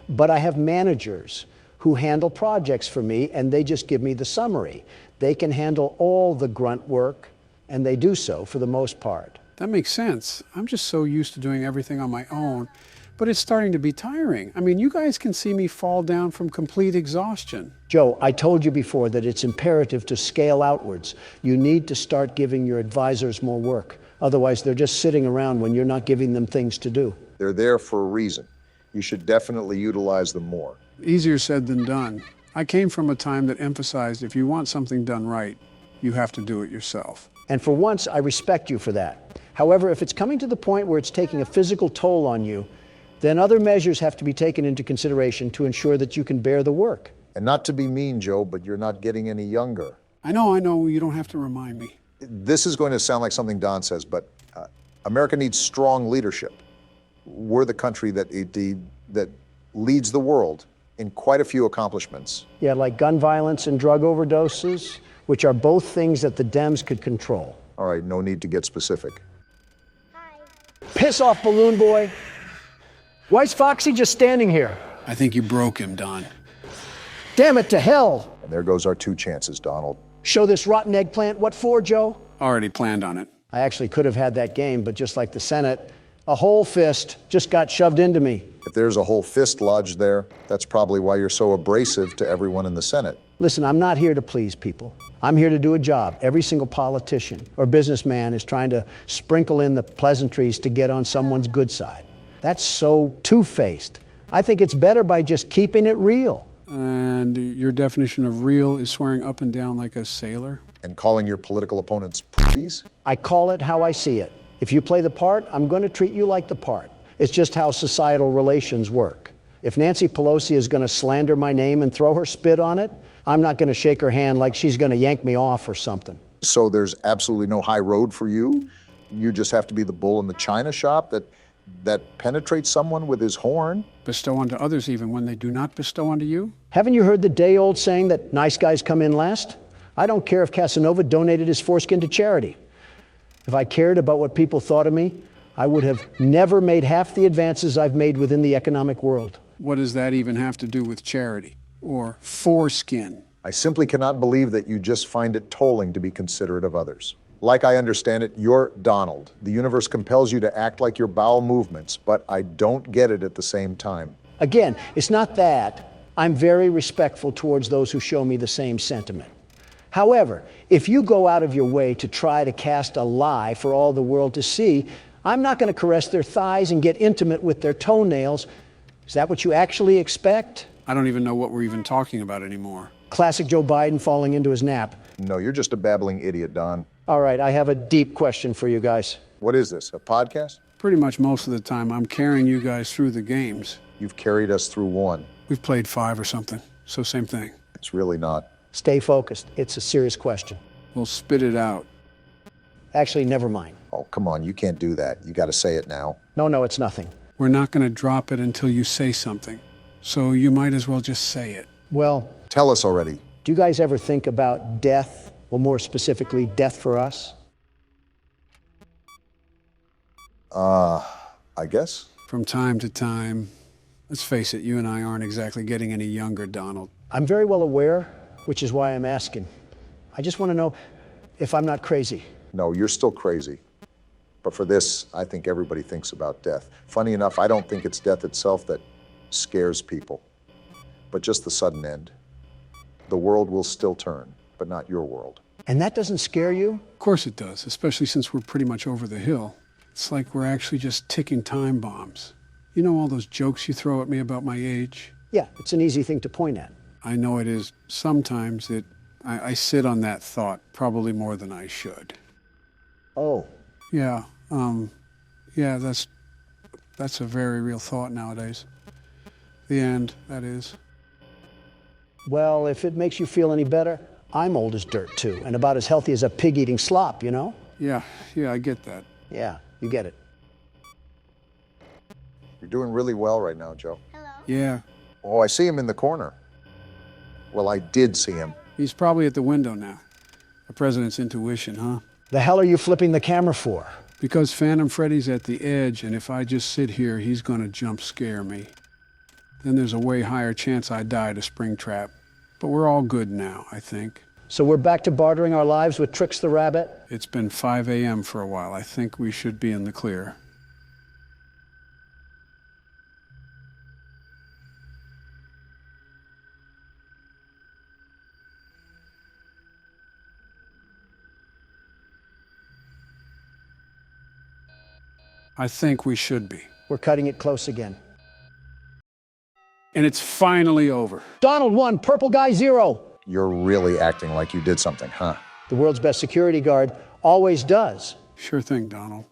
But I have managers who handle projects for me, and they just give me the summary. They can handle all the grunt work, and they do so for the most part. That makes sense. I'm just so used to doing everything on my own, but it's starting to be tiring. I mean, you guys can see me fall down from complete exhaustion. Joe, I told you before that it's imperative to scale outwards. You need to start giving your advisors more work. Otherwise, they're just sitting around when you're not giving them things to do. They're there for a reason. You should definitely utilize them more. Easier said than done. I came from a time that emphasized if you want something done right, you have to do it yourself. And for once, I respect you for that. However, if it's coming to the point where it's taking a physical toll on you, then other measures have to be taken into consideration to ensure that you can bear the work. And not to be mean, Joe, but you're not getting any younger. I know, you don't have to remind me. This is going to sound like something Don says, but America needs strong leadership. We're the country that leads the world in quite a few accomplishments. Yeah, like gun violence and drug overdoses, which are both things that the Dems could control. All right, no need to get specific. Hi. Piss off, balloon boy. Why's Foxy just standing here? I think you broke him, Don. Damn it to hell. And there goes our 2 chances, Donald. Show this rotten eggplant. What for, Joe? Already planned on it. I actually could have had that game, but just like the Senate, a whole fist just got shoved into me. If there's a whole fist lodged there, that's probably why you're so abrasive to everyone in the Senate. Listen, I'm not here to please people. I'm here to do a job. Every single politician or businessman is trying to sprinkle in the pleasantries to get on someone's good side. That's so two-faced. I think it's better by just keeping it real. And your definition of real is swearing up and down like a sailor? And calling your political opponents pussies? I call it how I see it. If you play the part, I'm going to treat you like the part. It's just how societal relations work. If Nancy Pelosi is going to slander my name and throw her spit on it, I'm not going to shake her hand like she's going to yank me off or something. So there's absolutely no high road for you? You just have to be the bull in the china shop that penetrates someone with his horn? Bestow onto others even when they do not bestow onto you? Haven't you heard the day-old saying that nice guys come in last? I don't care if Casanova donated his foreskin to charity. If I cared about what people thought of me, I would have never made half the advances I've made within the economic world. What does that even have to do with charity? Or foreskin? I simply cannot believe that you just find it tolling to be considerate of others. Like I understand it, you're Donald. The universe compels you to act like your bowel movements, but I don't get it at the same time. Again, it's not that. I'm very respectful towards those who show me the same sentiment. However, if you go out of your way to try to cast a lie for all the world to see, I'm not going to caress their thighs and get intimate with their toenails. Is that what you actually expect? I don't even know what we're even talking about anymore. Classic Joe Biden falling into his nap. No, you're just a babbling idiot, Don. All right, I have a deep question for you guys. What is this, a podcast? Pretty much most of the time, I'm carrying you guys through the games. You've carried us through one. We've played 5 or something, so same thing. It's really not. Stay focused. It's a serious question. We'll spit it out. Actually, never mind. Oh, come on, you can't do that. You got to say it now. No, it's nothing. We're not going to drop it until you say something. So you might as well just say it. Well, Tell us already. do you guys ever think about death? Well, more specifically, death for us? I guess. From time to time, let's face it, you and I aren't exactly getting any younger, Donald. I'm very well aware, which is why I'm asking. I just want to know if I'm not crazy. No, you're still crazy. But for this, I think everybody thinks about death. Funny enough, I don't think it's death itself that scares people, but just the sudden end. The world will still turn, but not your world. And that doesn't scare you? Of course it does, especially since we're pretty much over the hill. It's like we're actually just ticking time bombs. You know all those jokes you throw at me about my age? Yeah, it's an easy thing to point at. I know it is. Sometimes I sit on that thought probably more than I should. Oh, Yeah, that's a very real thought nowadays. The end, that is. well, if it makes you feel any better, I'm old as dirt too, and about as healthy as a pig eating slop, you know? Yeah, I get that. Yeah, you get it. You're doing really well right now, Joe. Hello. Yeah, Oh, I see him in the corner. Well, I did see him. he's probably at the window now. The president's intuition, huh? The hell are you flipping the camera for? Because Phantom Freddy's at the edge, and if I just sit here, he's gonna jump scare me. Then there's a way higher chance I die to Springtrap. But we're all good now, I think. So we're back to bartering our lives with Tricks the Rabbit? It's been 5 a.m. for a while. I think we should be in the clear. I think we should be. We're cutting it close again. And it's finally over. Donald 1, Purple Guy 0. You're really acting like you did something, huh? The world's best security guard always does. Sure thing, Donald.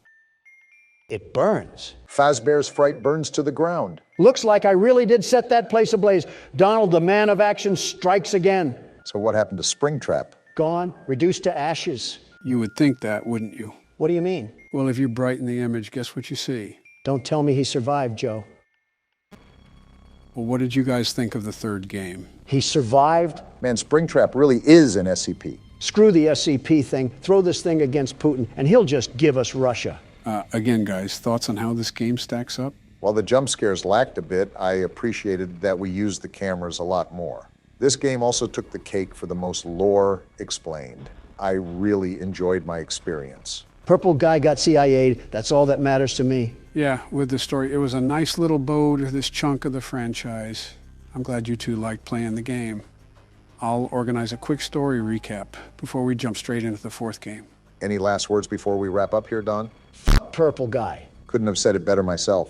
It burns. Fazbear's Fright burns to the ground. Looks like I really did set that place ablaze. Donald, the man of action, strikes again. So what happened to Springtrap? Gone, reduced to ashes. You would think that, wouldn't you? What do you mean? Well, if you brighten the image, guess what you see? Don't tell me he survived, Joe. Well, what did you guys think of the third game? He survived? Man, Springtrap really is an SCP. Screw the SCP thing. Throw this thing against Putin, and he'll just give us Russia. Again, guys, thoughts on how this game stacks up? While the jump scares lacked a bit, I appreciated that we used the cameras a lot more. This game also took the cake for the most lore explained. I really enjoyed my experience. Purple Guy got CIA'd. That's all that matters to me. Yeah, with the story. It was a nice little bow to this chunk of the franchise. I'm glad you two liked playing the game. I'll organize a quick story recap before we jump straight into the fourth game. Any last words before we wrap up here, Don? Purple Guy. Couldn't have said it better myself.